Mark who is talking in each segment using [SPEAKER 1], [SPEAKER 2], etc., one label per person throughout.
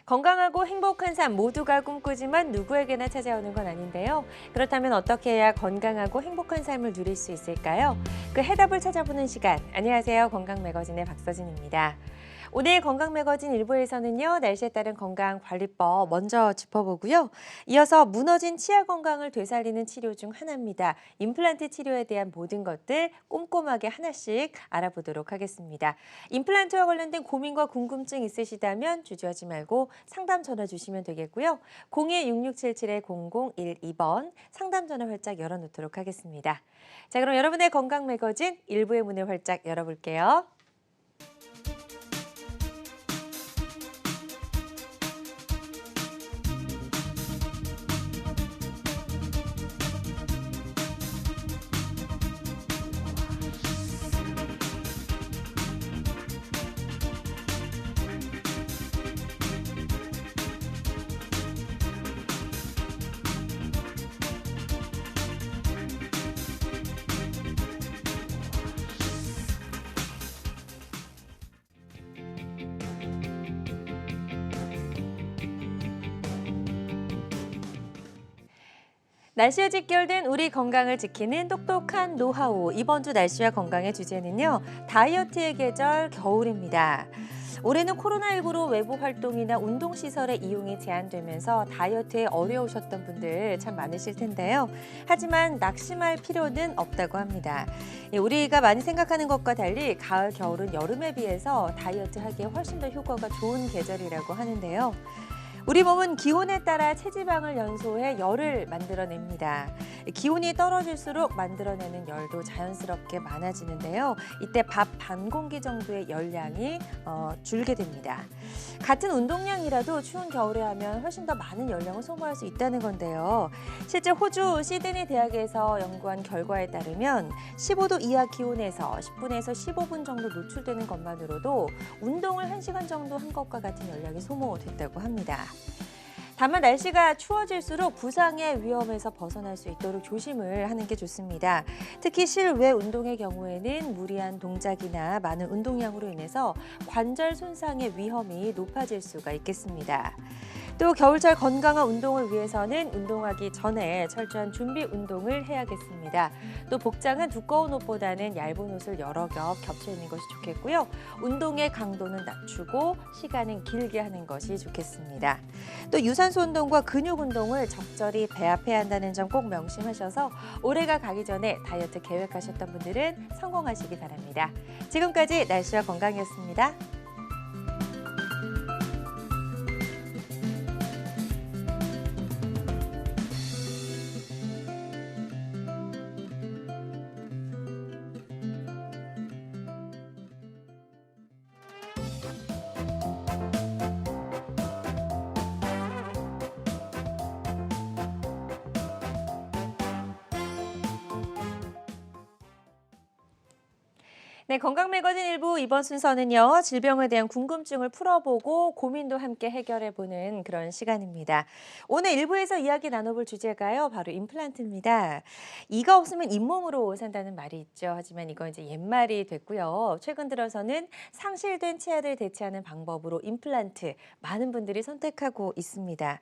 [SPEAKER 1] 건강하고 행복한 삶 모두가 꿈꾸지만 누구에게나 찾아오는 건 아닌데요. 그렇다면 어떻게 해야 건강하고 행복한 삶을 누릴 수 있을까요? 그 해답을 찾아보는 시간. 안녕하세요. 건강매거진의 박서진입니다. 오늘 건강매거진 1부에서는요. 날씨에 따른 건강관리법 먼저 짚어보고요. 이어서 무너진 치아 건강을 되살리는 치료 중 하나입니다. 임플란트 치료에 대한 모든 것들 꼼꼼하게 하나씩 알아보도록 하겠습니다. 임플란트와 관련된 고민과 궁금증 있으시다면 주저하지 말고 상담 전화 주시면 되겠고요. 02-6677-0012번 상담 전화 활짝 열어놓도록 하겠습니다. 자, 그럼 여러분의 건강매거진 1부의 문을 활짝 열어볼게요. 날씨에 직결된 우리 건강을 지키는 똑똑한 노하우. 이번 주 날씨와 건강의 주제는요. 다이어트의 계절 겨울입니다. 올해는 코로나19로 외부 활동이나 운동시설의 이용이 제한되면서 다이어트에 어려우셨던 분들 참 많으실 텐데요. 하지만 낙심할 필요는 없다고 합니다. 우리가 많이 생각하는 것과 달리 가을, 겨울은 여름에 비해서 다이어트하기에 훨씬 더 효과가 좋은 계절이라고 하는데요. 우리 몸은 기온에 따라 체지방을 연소해 열을 만들어냅니다. 기온이 떨어질수록 만들어내는 열도 자연스럽게 많아지는데요. 이때 밥 반 공기 정도의 열량이 줄게 됩니다. 같은 운동량이라도 추운 겨울에 하면 훨씬 더 많은 열량을 소모할 수 있다는 건데요. 실제 호주 시드니 대학에서 연구한 결과에 따르면 15도 이하 기온에서 10분에서 15분 정도 노출되는 것만으로도 운동을 1시간 정도 한 것과 같은 열량이 소모됐다고 합니다. 다만 날씨가 추워질수록 부상의 위험에서 벗어날 수 있도록 조심을 하는 게 좋습니다. 특히 실외 운동의 경우에는 무리한 동작이나 많은 운동량으로 인해서 관절 손상의 위험이 높아질 수가 있겠습니다. 또 겨울철 건강한 운동을 위해서는 운동하기 전에 철저한 준비 운동을 해야겠습니다. 또 복장은 두꺼운 옷보다는 얇은 옷을 여러 겹 겹쳐 입는 것이 좋겠고요. 운동의 강도는 낮추고 시간은 길게 하는 것이 좋겠습니다. 또 유산소 운동과 근육 운동을 적절히 배합해야 한다는 점 꼭 명심하셔서 올해가 가기 전에 다이어트 계획하셨던 분들은 성공하시기 바랍니다. 지금까지 날씨와 건강이었습니다. 네, 건강매거진 1부 이번 순서는요. 질병에 대한 궁금증을 풀어보고 고민도 함께 해결해보는 그런 시간입니다. 오늘 1부에서 이야기 나눠볼 주제가요. 바로 임플란트입니다. 이가 없으면 잇몸으로 산다는 말이 있죠. 하지만 이건 이제 옛말이 됐고요. 최근 들어서는 상실된 치아를 대체하는 방법으로 임플란트 많은 분들이 선택하고 있습니다.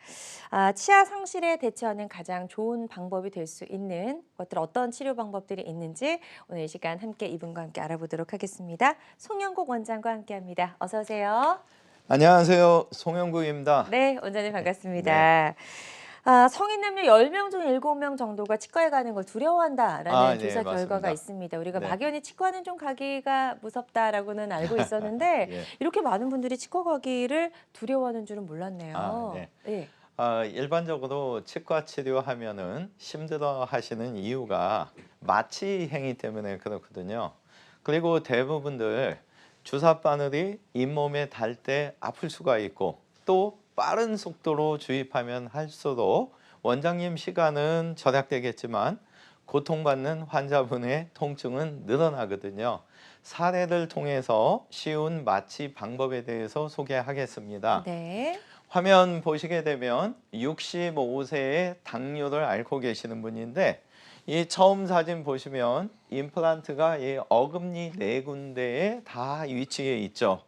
[SPEAKER 1] 치아 상실에 대처하는 가장 좋은 방법이 될 수 있는 것들 어떤 치료 방법들이 있는지 오늘 이 시간 함께 이분과 함께 알아보도록 하겠습니다. 송영국 원장과 함께합니다. 어서 오세요.
[SPEAKER 2] 안녕하세요. 송영국입니다.
[SPEAKER 1] 네, 원장님 반갑습니다.
[SPEAKER 2] 네.
[SPEAKER 1] 성인 남녀 10명 중 7명 정도가 치과에 가는 걸 두려워한다라는
[SPEAKER 2] 네,
[SPEAKER 1] 조사 결과가
[SPEAKER 2] 맞습니다.
[SPEAKER 1] 있습니다. 우리가
[SPEAKER 2] 네.
[SPEAKER 1] 막연히 치과는 좀 가기가 무섭다라고는 알고 있었는데
[SPEAKER 2] 예.
[SPEAKER 1] 이렇게 많은 분들이 치과 가기를 두려워하는 줄은 몰랐네요.
[SPEAKER 2] 네.
[SPEAKER 1] 네.
[SPEAKER 2] 일반적으로 치과 치료하면은 힘들어 하시는 이유가 마취 행위 때문에 그렇거든요. 그리고 대부분들 주사 바늘이 잇몸에 닿을 때 아플 수가 있고 또 빠른 속도로 주입하면 할수록 원장님 시간은 절약되겠지만 고통받는 환자분의 통증은 늘어나거든요. 사례를 통해서 쉬운 마취 방법에 대해서 소개하겠습니다.
[SPEAKER 1] 네.
[SPEAKER 2] 화면 보시게 되면 65세의 당뇨를 앓고 계시는 분인데 이 처음 사진 보시면 임플란트가 이 어금니 4군데에 다 위치해 있죠.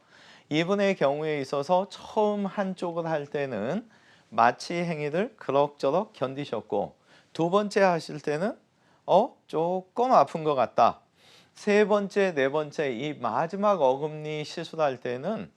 [SPEAKER 2] 이분의 경우에 있어서 처음 한쪽을 할 때는 마취 행위를 그럭저럭 견디셨고, 두 번째 하실 때는 조금 아픈 것 같다. 세 번째, 네 번째 이 마지막 어금니 시술할 때는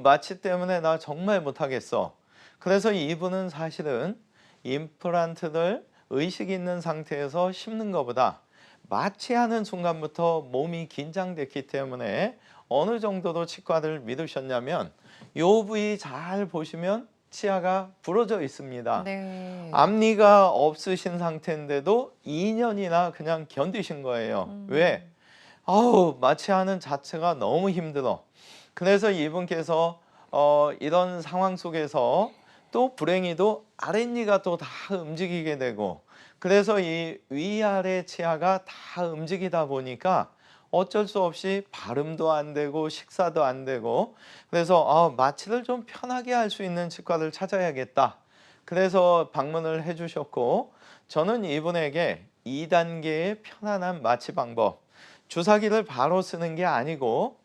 [SPEAKER 2] 마취 때문에 나 정말 못하겠어. 그래서 이분은 사실은 임플란트를 의식 있는 상태에서 심는 것보다 마취하는 순간부터 몸이 긴장됐기 때문에 어느 정도로 치과를 믿으셨냐면, 요 부위 잘 보시면 치아가 부러져 있습니다.
[SPEAKER 1] 네.
[SPEAKER 2] 앞니가 없으신 상태인데도 2년이나 그냥 견디신 거예요. 왜? 마취하는 자체가 너무 힘들어. 그래서 이분께서 이런 상황 속에서 또 불행히도 아랫니가 또 다 움직이게 되고, 그래서 이 위아래 치아가 다 움직이다 보니까 어쩔 수 없이 발음도 안 되고 식사도 안 되고, 그래서 마취를 좀 편하게 할 수 있는 치과를 찾아야겠다. 그래서 방문을 해주셨고, 저는 이분에게 2단계의 편안한 마취 방법, 주사기를 바로 쓰는 게 아니고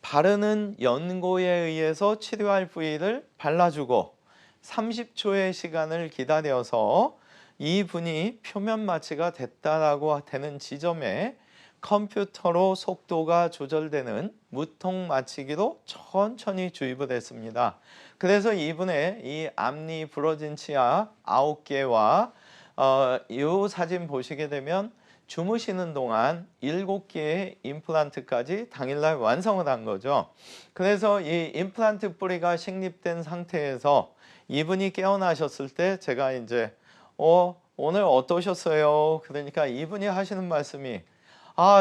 [SPEAKER 2] 바르는 연고에 의해서 치료할 부위를 발라주고 30초의 시간을 기다려서 이분이 표면 마취가 됐다라고 되는 지점에 컴퓨터로 속도가 조절되는 무통 마취기로 천천히 주입을 했습니다. 그래서 이분의 이 앞니 부러진 치아 9개와 이 사진 보시게 되면 주무시는 동안 7개의 임플란트까지 당일날 완성을 한 거죠. 그래서 이 임플란트 뿌리가 식립된 상태에서 이분이 깨어나셨을 때 제가 이제 오늘 어떠셨어요? 그러니까 이분이 하시는 말씀이,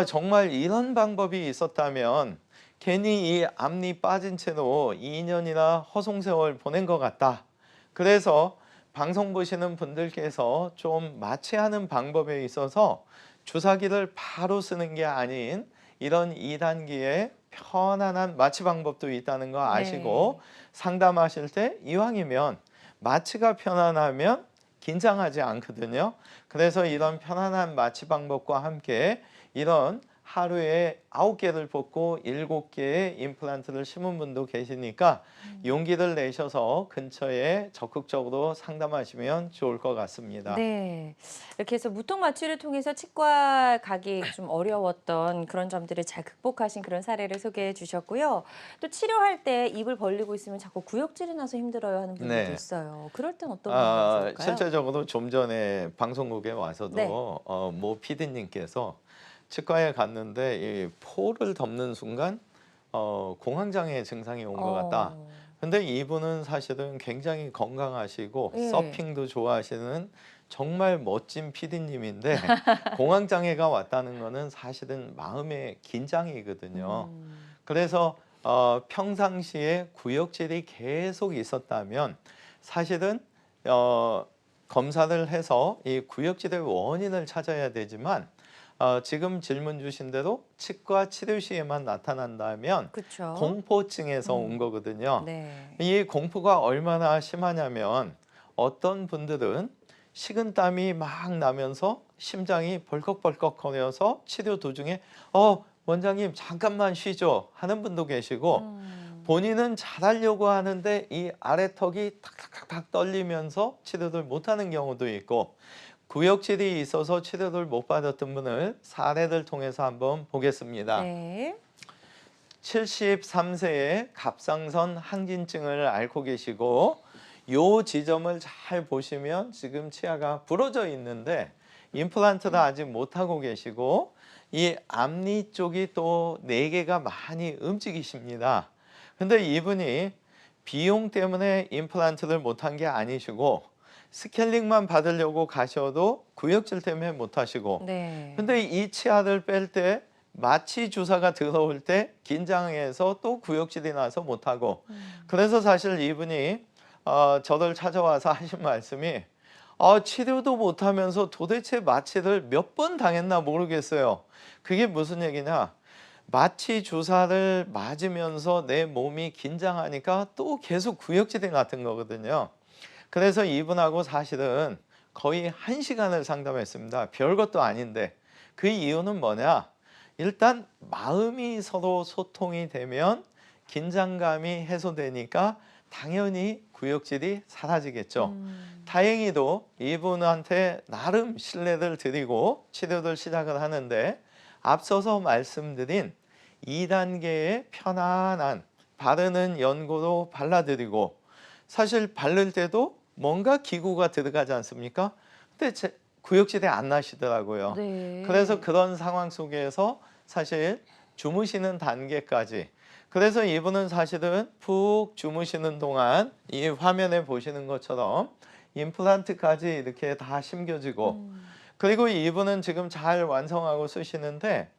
[SPEAKER 2] 정말 이런 방법이 있었다면 괜히 이 앞니 빠진 채로 2년이나 허송세월 보낸 것 같다. 그래서 방송 보시는 분들께서 좀 마취하는 방법에 있어서 주사기를 바로 쓰는 게 아닌 이런 2단계의 편안한 마취 방법도 있다는 거 아시고,
[SPEAKER 1] 네.
[SPEAKER 2] 상담하실 때 이왕이면 마취가 편안하면 긴장하지 않거든요. 그래서 이런 편안한 마취 방법과 함께 이런 하루에 9개를 뽑고 7개의 임플란트를 심은 분도 계시니까 용기를 내셔서 근처에 적극적으로 상담하시면 좋을 것 같습니다.
[SPEAKER 1] 네. 이렇게 해서 무통 마취를 통해서 치과 가기 좀 어려웠던 그런 점들을 잘 극복하신 그런 사례를 소개해 주셨고요. 또 치료할 때 입을 벌리고 있으면 자꾸 구역질이 나서 힘들어요 하는 분들도
[SPEAKER 2] 네.
[SPEAKER 1] 있어요. 그럴 땐 어떤 방법이 좋을까요?
[SPEAKER 2] 실제적으로 좀 전에 방송국에
[SPEAKER 1] 네.
[SPEAKER 2] 와서도 모 PD님께서 치과에 갔는데 이 포를 덮는 순간 공황장애 증상이 온 것 같다.
[SPEAKER 1] 어.
[SPEAKER 2] 근데 이분은 사실은 굉장히 건강하시고
[SPEAKER 1] 예.
[SPEAKER 2] 서핑도 좋아하시는 정말 멋진 PD님인데 공황장애가 왔다는 거는 사실은 마음의 긴장이거든요.
[SPEAKER 1] 음.
[SPEAKER 2] 그래서 평상시에 구역질이 계속 있었다면 사실은 검사를 해서 이 구역질의 원인을 찾아야 되지만, 지금 질문 주신 대로 치과 치료 시에만 나타난다면
[SPEAKER 1] 그쵸.
[SPEAKER 2] 공포증에서 온
[SPEAKER 1] 음.
[SPEAKER 2] 거거든요.
[SPEAKER 1] 네.
[SPEAKER 2] 이 공포가 얼마나 심하냐면 어떤 분들은 식은땀이 막 나면서 심장이 벌컥벌컥 거려서 치료 도중에 원장님 잠깐만 쉬죠 하는 분도 계시고,
[SPEAKER 1] 음.
[SPEAKER 2] 본인은 잘하려고 하는데 이 아래턱이 탁탁탁 떨리면서 치료를 못하는 경우도 있고, 구역질이 있어서 치료를 못 받았던 분을 사례를 통해서 한번 보겠습니다.
[SPEAKER 1] 네.
[SPEAKER 2] 73세에 갑상선 항진증을 앓고 계시고, 요 지점을 잘 보시면 지금 치아가 부러져 있는데 임플란트를 아직 못하고 계시고, 이 앞니 쪽이 또 4개가 많이 움직이십니다. 근데 이분이 비용 때문에 임플란트를 못한 게 아니시고 스케일링만 받으려고 가셔도 구역질 때문에 못하시고,
[SPEAKER 1] 네.
[SPEAKER 2] 근데 이 치아를 뺄 때 마취 주사가 들어올 때 긴장해서 또 구역질이 나서 못하고, 그래서 사실 이분이 저를 찾아와서 하신 말씀이, 치료도 못하면서 도대체 마취를 몇 번 당했나 모르겠어요. 그게 무슨 얘기냐? 마취 주사를 맞으면서 내 몸이 긴장하니까 또 계속 구역질이 같은 거거든요. 그래서 이분하고 사실은 거의 1시간을 상담했습니다. 별것도 아닌데. 그 이유는 뭐냐? 일단 마음이 서로 소통이 되면 긴장감이 해소되니까 당연히 구역질이 사라지겠죠. 다행히도 이분한테 나름 신뢰를 드리고 치료를 시작을 하는데 앞서서 말씀드린 2단계의 편안한 바르는 연고로 발라드리고 사실 바를 때도 뭔가 기구가 들어가지 않습니까? 근데 구역질이 안 나시더라고요.
[SPEAKER 1] 네.
[SPEAKER 2] 그래서 그런 상황 속에서 사실 주무시는 단계까지 그래서 이분은 사실은 푹 주무시는 동안 이 화면에 보시는 것처럼 임플란트까지 이렇게 다 심겨지고 그리고 이분은 지금 잘 완성하고 쓰시는데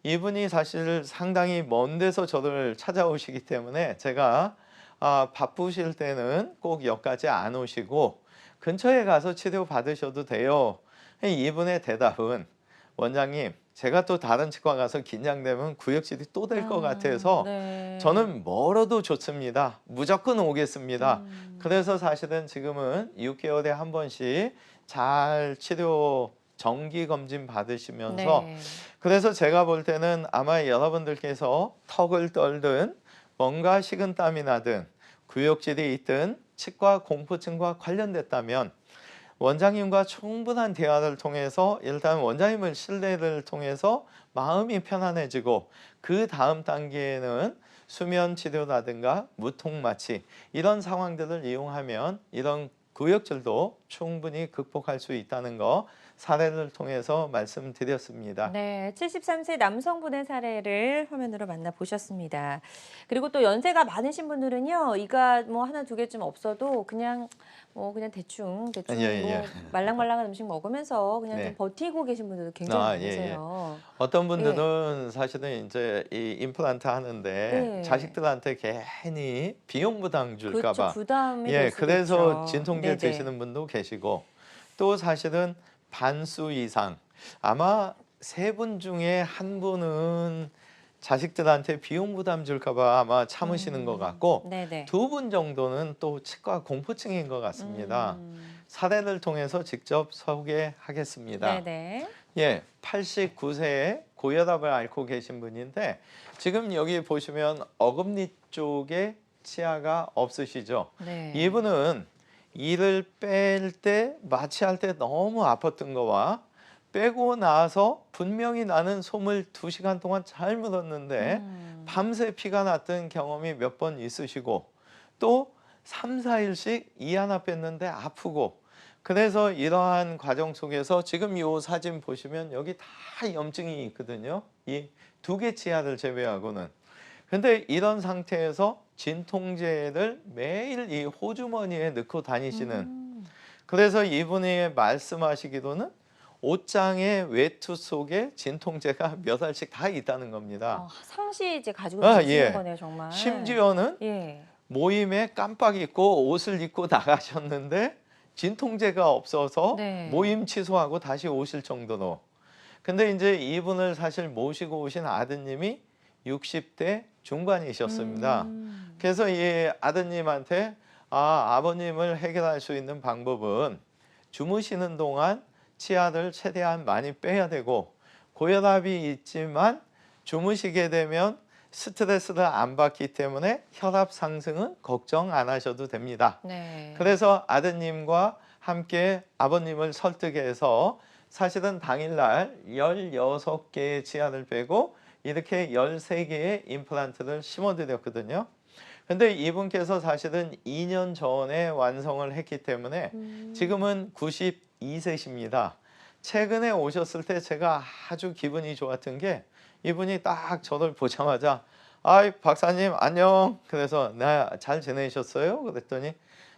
[SPEAKER 2] 이분이 사실 상당히 먼 데서 저를 찾아오시기 때문에 제가 바쁘실 때는 꼭 여기까지 안 오시고 근처에 가서 치료 받으셔도 돼요. 이분의 대답은 원장님 제가 또 다른 치과 가서 긴장되면 구역질이 또 될 것 같아서
[SPEAKER 1] 네.
[SPEAKER 2] 저는 멀어도 좋습니다. 무조건 오겠습니다. 그래서 사실은 지금은 6개월에 한 번씩 잘 치료 정기 검진 받으시면서
[SPEAKER 1] 네.
[SPEAKER 2] 그래서 제가 볼 때는 아마 여러분들께서 턱을 떨든 뭔가 식은땀이 나든 구역질이 있든 치과 공포증과 관련됐다면 원장님과 충분한 대화를 통해서 일단 원장님을 신뢰를 통해서 마음이 편안해지고 그 다음 단계에는 수면 치료라든가 무통 마취 이런 상황들을 이용하면 이런 구역질도 충분히 극복할 수 있다는 거 사례를 통해서 말씀드렸습니다.
[SPEAKER 1] 네, 73세 남성분의 사례를 화면으로 만나보셨습니다. 그리고 또 연세가 많으신 분들은요, 이가 뭐 하나 두 개쯤 없어도 그냥 그냥 대충
[SPEAKER 2] 예.
[SPEAKER 1] 말랑말랑한 음식 먹으면서 그냥
[SPEAKER 2] 네.
[SPEAKER 1] 좀 버티고 계신 분들도 굉장히
[SPEAKER 2] 예.
[SPEAKER 1] 많으세요.
[SPEAKER 2] 어떤 분들은 사실은 이제 이 임플란트 하는데
[SPEAKER 1] 네.
[SPEAKER 2] 자식들한테 괜히 비용 부담 줄까
[SPEAKER 1] 그렇죠.
[SPEAKER 2] 봐
[SPEAKER 1] 부담이 될 수도
[SPEAKER 2] 그래서
[SPEAKER 1] 있죠.
[SPEAKER 2] 진통제
[SPEAKER 1] 네네.
[SPEAKER 2] 드시는 분도 계시고 또 사실은 반수 이상 아마 3분 중에 한 분은 자식들한테 비용 부담 줄까 봐 아마 참으시는 것 같고
[SPEAKER 1] 네네.
[SPEAKER 2] 2분 정도는 또 치과 공포증인 것 같습니다. 사례를 통해서 직접 소개하겠습니다.
[SPEAKER 1] 네네.
[SPEAKER 2] 89세에 고혈압을 앓고 계신 분인데 지금 여기 보시면 어금니 쪽에 치아가 없으시죠?
[SPEAKER 1] 네.
[SPEAKER 2] 이분은 이를 뺄 때 마취할 때 너무 아팠던 거와 빼고 나서 분명히 나는 솜을 2시간 동안 잘 물었는데 밤새 피가 났던 경험이 몇 번 있으시고 또 3, 4일씩 이 하나 뺐는데 아프고 그래서 이러한 과정 속에서 지금 이 사진 보시면 여기 다 염증이 있거든요. 이 2개 치아를 제외하고는. 근데 이런 상태에서 진통제를 매일 이 호주머니에 넣고 다니시는 그래서 이분이 말씀하시기로는 옷장의 외투 속에 진통제가 몇 알씩 다 있다는 겁니다.
[SPEAKER 1] 상시 이제 가지고 계시는
[SPEAKER 2] 예.
[SPEAKER 1] 거네요, 정말.
[SPEAKER 2] 심지어는
[SPEAKER 1] 예.
[SPEAKER 2] 모임에 깜빡 잊고 옷을 입고 나가셨는데 진통제가 없어서
[SPEAKER 1] 네.
[SPEAKER 2] 모임 취소하고 다시 오실 정도로. 근데 이제 이분을 사실 모시고 오신 아드님이 60대 중반이셨습니다. 그래서 이 아드님한테 아버님을 해결할 수 있는 방법은 주무시는 동안 치아를 최대한 많이 빼야 되고 고혈압이 있지만 주무시게 되면 스트레스를 안 받기 때문에 혈압 상승은 걱정 안 하셔도 됩니다.
[SPEAKER 1] 네.
[SPEAKER 2] 그래서 아드님과 함께 아버님을 설득해서 사실은 당일날 16개의 치아를 빼고 이렇게 13개의 임플란트를 심어드렸거든요. 근데 이분께서 사실은 2년 전에 완성을 했기 때문에 지금은 92세십니다. 최근에 오셨을 때 제가 아주 기분이 좋았던 게 이분이 딱 저를 보자마자 아이 박사님 안녕. 그래서 나 잘 지내셨어요? 그랬더니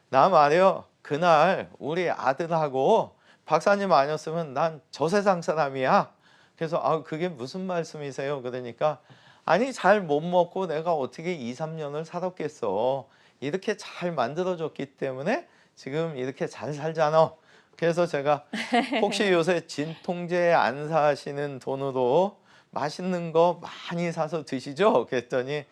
[SPEAKER 2] 나 말이요 그날 우리 아들하고 박사님 아니었으면 난 저 세상 사람이야. 그래서 그게 무슨 말씀이세요? 그러니까 아니 잘 못 먹고 내가 어떻게 2, 3년을 살았겠어. 이렇게 잘 만들어줬기 때문에 지금 이렇게 잘 살잖아. 그래서 제가 혹시 요새 진통제 안 사시는 돈으로 맛있는 거 많이 사서 드시죠? 그랬더니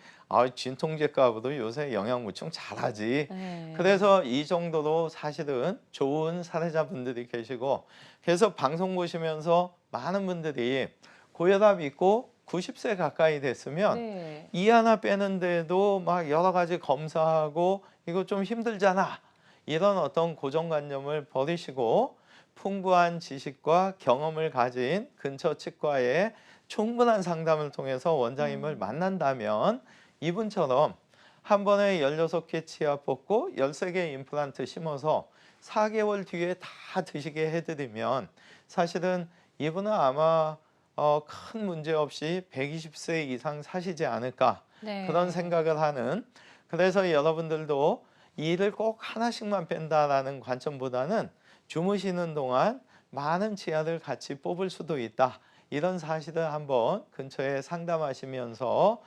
[SPEAKER 2] 진통제 값으로 요새 영양보충 잘하지.
[SPEAKER 1] 네.
[SPEAKER 2] 그래서 이 정도로 사실은 좋은 사례자분들이 계시고 그래서 방송 보시면서 많은 분들이 고혈압 있고 90세 가까이 됐으면
[SPEAKER 1] 네.
[SPEAKER 2] 이 하나 빼는데도 막 여러 가지 검사하고 이거 좀 힘들잖아. 이런 어떤 고정관념을 버리시고 풍부한 지식과 경험을 가진 근처 치과의 충분한 상담을 통해서 원장님을 만난다면 이분처럼 한 번에 16개 치아 뽑고 13개 임플란트 심어서 4개월 뒤에 다 드시게 해드리면 사실은 이분은 아마 큰 문제 없이 120세 이상 사시지 않을까
[SPEAKER 1] 네.
[SPEAKER 2] 그런 생각을 하는 그래서 여러분들도 이를 꼭 하나씩만 뺀다라는 관점보다는 주무시는 동안 많은 치아를 같이 뽑을 수도 있다. 이런 사실을 한번 근처에 상담하시면서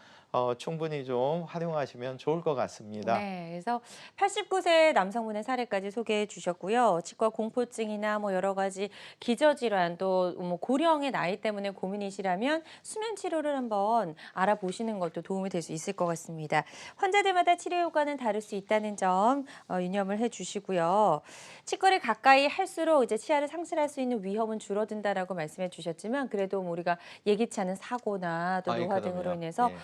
[SPEAKER 2] 충분히 좀 활용하시면 좋을 것 같습니다.
[SPEAKER 1] 네, 그래서 89세 남성분의 사례까지 소개해 주셨고요. 치과 공포증이나 뭐 여러 가지 기저질환 또 뭐 고령의 나이 때문에 고민이시라면 수면 치료를 한번 알아보시는 것도 도움이 될 수 있을 것 같습니다. 환자들마다 치료 효과는 다를 수 있다는 점 유념을 해 주시고요. 치과를 가까이 할수록 이제 치아를 상실할 수 있는 위험은 줄어든다라고 말씀해 주셨지만 그래도 뭐 우리가 예기치 않은 사고나 또 노화 등으로
[SPEAKER 2] 그럼요.
[SPEAKER 1] 인해서
[SPEAKER 2] 예.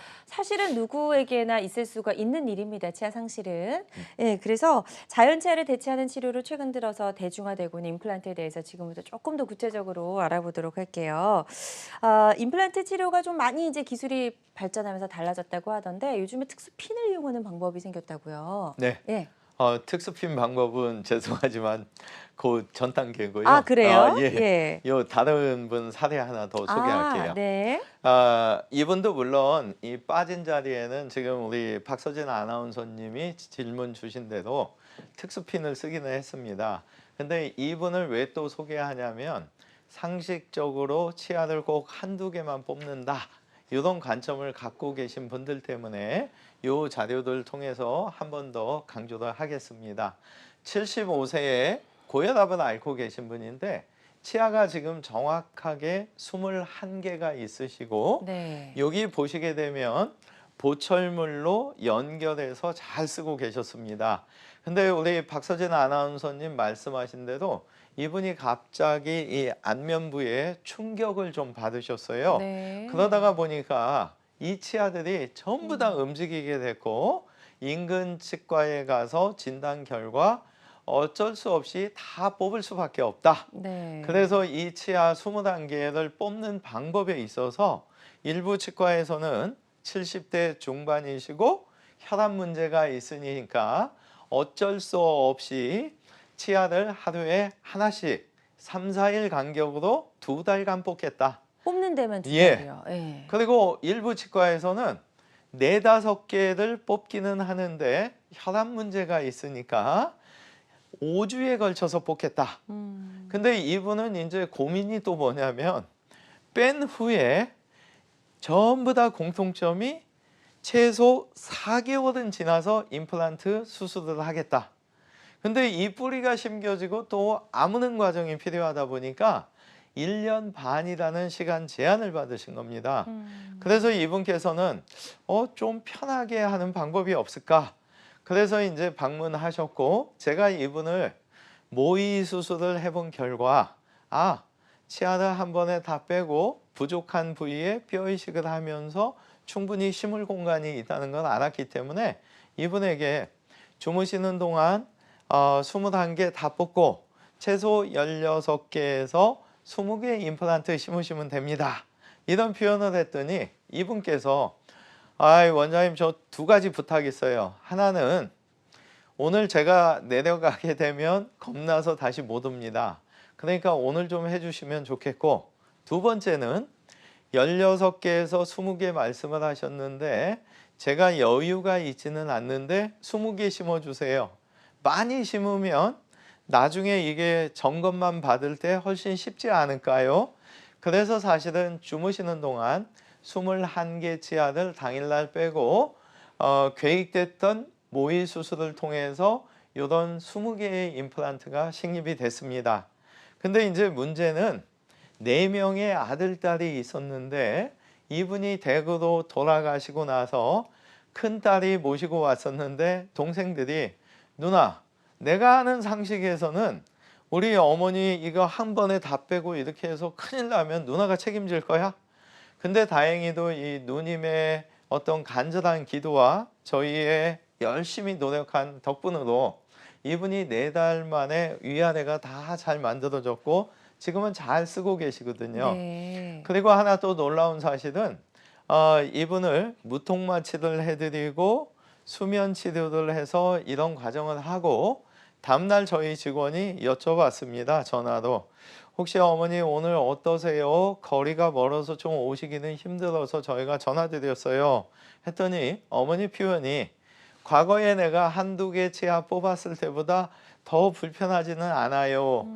[SPEAKER 1] 사실은 누구에게나 있을 수가 있는 일입니다. 치아 상실은. 예, 그래서 자연 치아를 대체하는 치료로 최근 들어서 대중화되고 있는 임플란트에 대해서 지금부터 조금 더 구체적으로 알아보도록 할게요. 임플란트 치료가 좀 많이 이제 기술이 발전하면서 달라졌다고 하던데 요즘에 특수 핀을 이용하는 방법이 생겼다고요.
[SPEAKER 2] 네.
[SPEAKER 1] 예.
[SPEAKER 2] 특수핀 방법은 죄송하지만 그 전 단계고요.
[SPEAKER 1] 아, 그래요?
[SPEAKER 2] 예.
[SPEAKER 1] 예.
[SPEAKER 2] 요 다른 분 사례 하나 더 소개할게요.
[SPEAKER 1] 아, 네.
[SPEAKER 2] 이분도 물론 이 빠진 자리에는 지금 우리 박서진 아나운서님이 질문 주신 대로 특수핀을 쓰기는 했습니다. 근데 이분을 왜 또 소개하냐면 상식적으로 치아를 꼭 한두 개만 뽑는다. 이런 관점을 갖고 계신 분들 때문에 이 자료들 통해서 한 번 더 강조를 하겠습니다. 75세에 고혈압을 앓고 계신 분인데 치아가 지금 정확하게 21개가 있으시고
[SPEAKER 1] 네.
[SPEAKER 2] 여기 보시게 되면 보철물로 연결해서 잘 쓰고 계셨습니다. 근데 우리 박서진 아나운서님 말씀하신 대로 이분이 갑자기 이 안면부에 충격을 좀 받으셨어요.
[SPEAKER 1] 네.
[SPEAKER 2] 그러다가 보니까 이 치아들이 전부 다 움직이게 됐고 인근 치과에 가서 진단 결과 어쩔 수 없이 다 뽑을 수밖에 없다.
[SPEAKER 1] 네.
[SPEAKER 2] 그래서 이 치아 21개를 뽑는 방법에 있어서 일부 치과에서는 70대 중반이시고 혈압 문제가 있으니까 어쩔 수 없이 치아를 하루에 하나씩 3, 4일 간격으로 2달간 뽑겠다.
[SPEAKER 1] 뽑는 데만 두
[SPEAKER 2] 예.
[SPEAKER 1] 달이요. 예.
[SPEAKER 2] 그리고 일부 치과에서는 4, 5개를 뽑기는 하는데 혈압 문제가 있으니까 5주에 걸쳐서 뽑겠다. 근데 이분은 이제 고민이 또 뭐냐면 뺀 후에 전부 다 공통점이 최소 4개월은 지나서 임플란트 수술을 하겠다. 근데 이 뿌리가 심겨지고 또 아무는 과정이 필요하다 보니까 1년 반이라는 시간 제한을 받으신 겁니다. 그래서 이분께서는 좀 편하게 하는 방법이 없을까? 그래서 이제 방문하셨고 제가 이분을 모의 수술을 해본 결과 치아를 한 번에 다 빼고 부족한 부위에 뼈 이식을 하면서 충분히 심을 공간이 있다는 걸 알았기 때문에 이분에게 주무시는 동안 21개 다 뽑고 최소 16개에서 20개 임플란트 심으시면 됩니다. 이런 표현을 했더니 이분께서 원장님 저 2가지 부탁이 있어요. 하나는 오늘 제가 내려가게 되면 겁나서 다시 못 옵니다. 그러니까 오늘 좀 해주시면 좋겠고 두 번째는 16개에서 20개 말씀을 하셨는데 제가 여유가 있지는 않는데 20개 심어주세요. 많이 심으면 나중에 이게 점검만 받을 때 훨씬 쉽지 않을까요? 그래서 사실은 주무시는 동안 21개 치아를 당일날 빼고 계획됐던 모의 수술을 통해서 이런 20개의 임플란트가 식립이 됐습니다. 근데 이제 문제는 4명의 아들, 딸이 있었는데 이분이 대구로 돌아가시고 나서 큰딸이 모시고 왔었는데 동생들이 누나, 내가 아는 상식에서는 우리 어머니 이거 한 번에 다 빼고 이렇게 해서 큰일 나면 누나가 책임질 거야? 근데 다행히도 이 누님의 어떤 간절한 기도와 저희의 열심히 노력한 덕분으로 이분이 4달 만에 위아래가 다 잘 만들어졌고 지금은 잘 쓰고 계시거든요.
[SPEAKER 1] 네.
[SPEAKER 2] 그리고 하나 또 놀라운 사실은 이분을 무통마취를 해드리고 수면 치료를 해서 이런 과정을 하고 다음날 저희 직원이 여쭤봤습니다. 전화로. 혹시 어머니 오늘 어떠세요? 거리가 멀어서 좀 오시기는 힘들어서 저희가 전화드렸어요. 했더니 어머니 표현이 과거에 내가 한두 개 치아 뽑았을 때보다 더 불편하지는 않아요.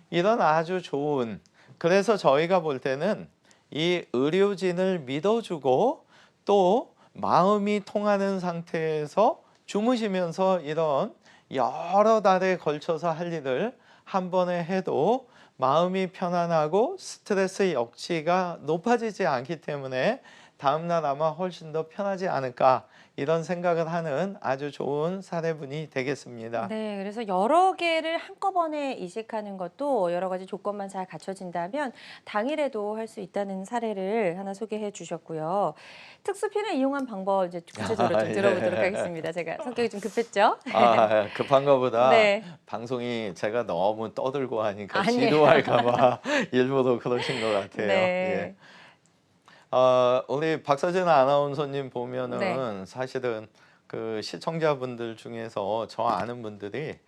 [SPEAKER 2] 이런 아주 좋은, 그래서 저희가 볼 때는 이 의료진을 믿어주고 또 마음이 통하는 상태에서 주무시면서 이런 여러 달에 걸쳐서 할 일을 한 번에 해도 마음이 편안하고 스트레스 역치가 높아지지 않기 때문에 다음날 아마 훨씬 더 편하지 않을까, 이런 생각을 하는 아주 좋은 사례분이 되겠습니다.
[SPEAKER 1] 네, 그래서 여러 개를 한꺼번에 이식하는 것도 여러 가지 조건만 잘 갖춰진다면 당일에도 할 수 있다는 사례를 하나 소개해 주셨고요. 특수핀을 이용한 방법 이제 구체적으로 좀
[SPEAKER 2] 예.
[SPEAKER 1] 들어보도록 하겠습니다. 제가 성격이 좀 급했죠?
[SPEAKER 2] 급한 거보다
[SPEAKER 1] 네.
[SPEAKER 2] 방송이 제가 너무 떠들고 하니까
[SPEAKER 1] 아니에요.
[SPEAKER 2] 지루할까 봐 일부러 그러신 것 같아요.
[SPEAKER 1] 네.
[SPEAKER 2] 예. 우리 박서진 아나운서님 보면은
[SPEAKER 1] 네.
[SPEAKER 2] 사실은 그 시청자분들 중에서 저 아는 분들이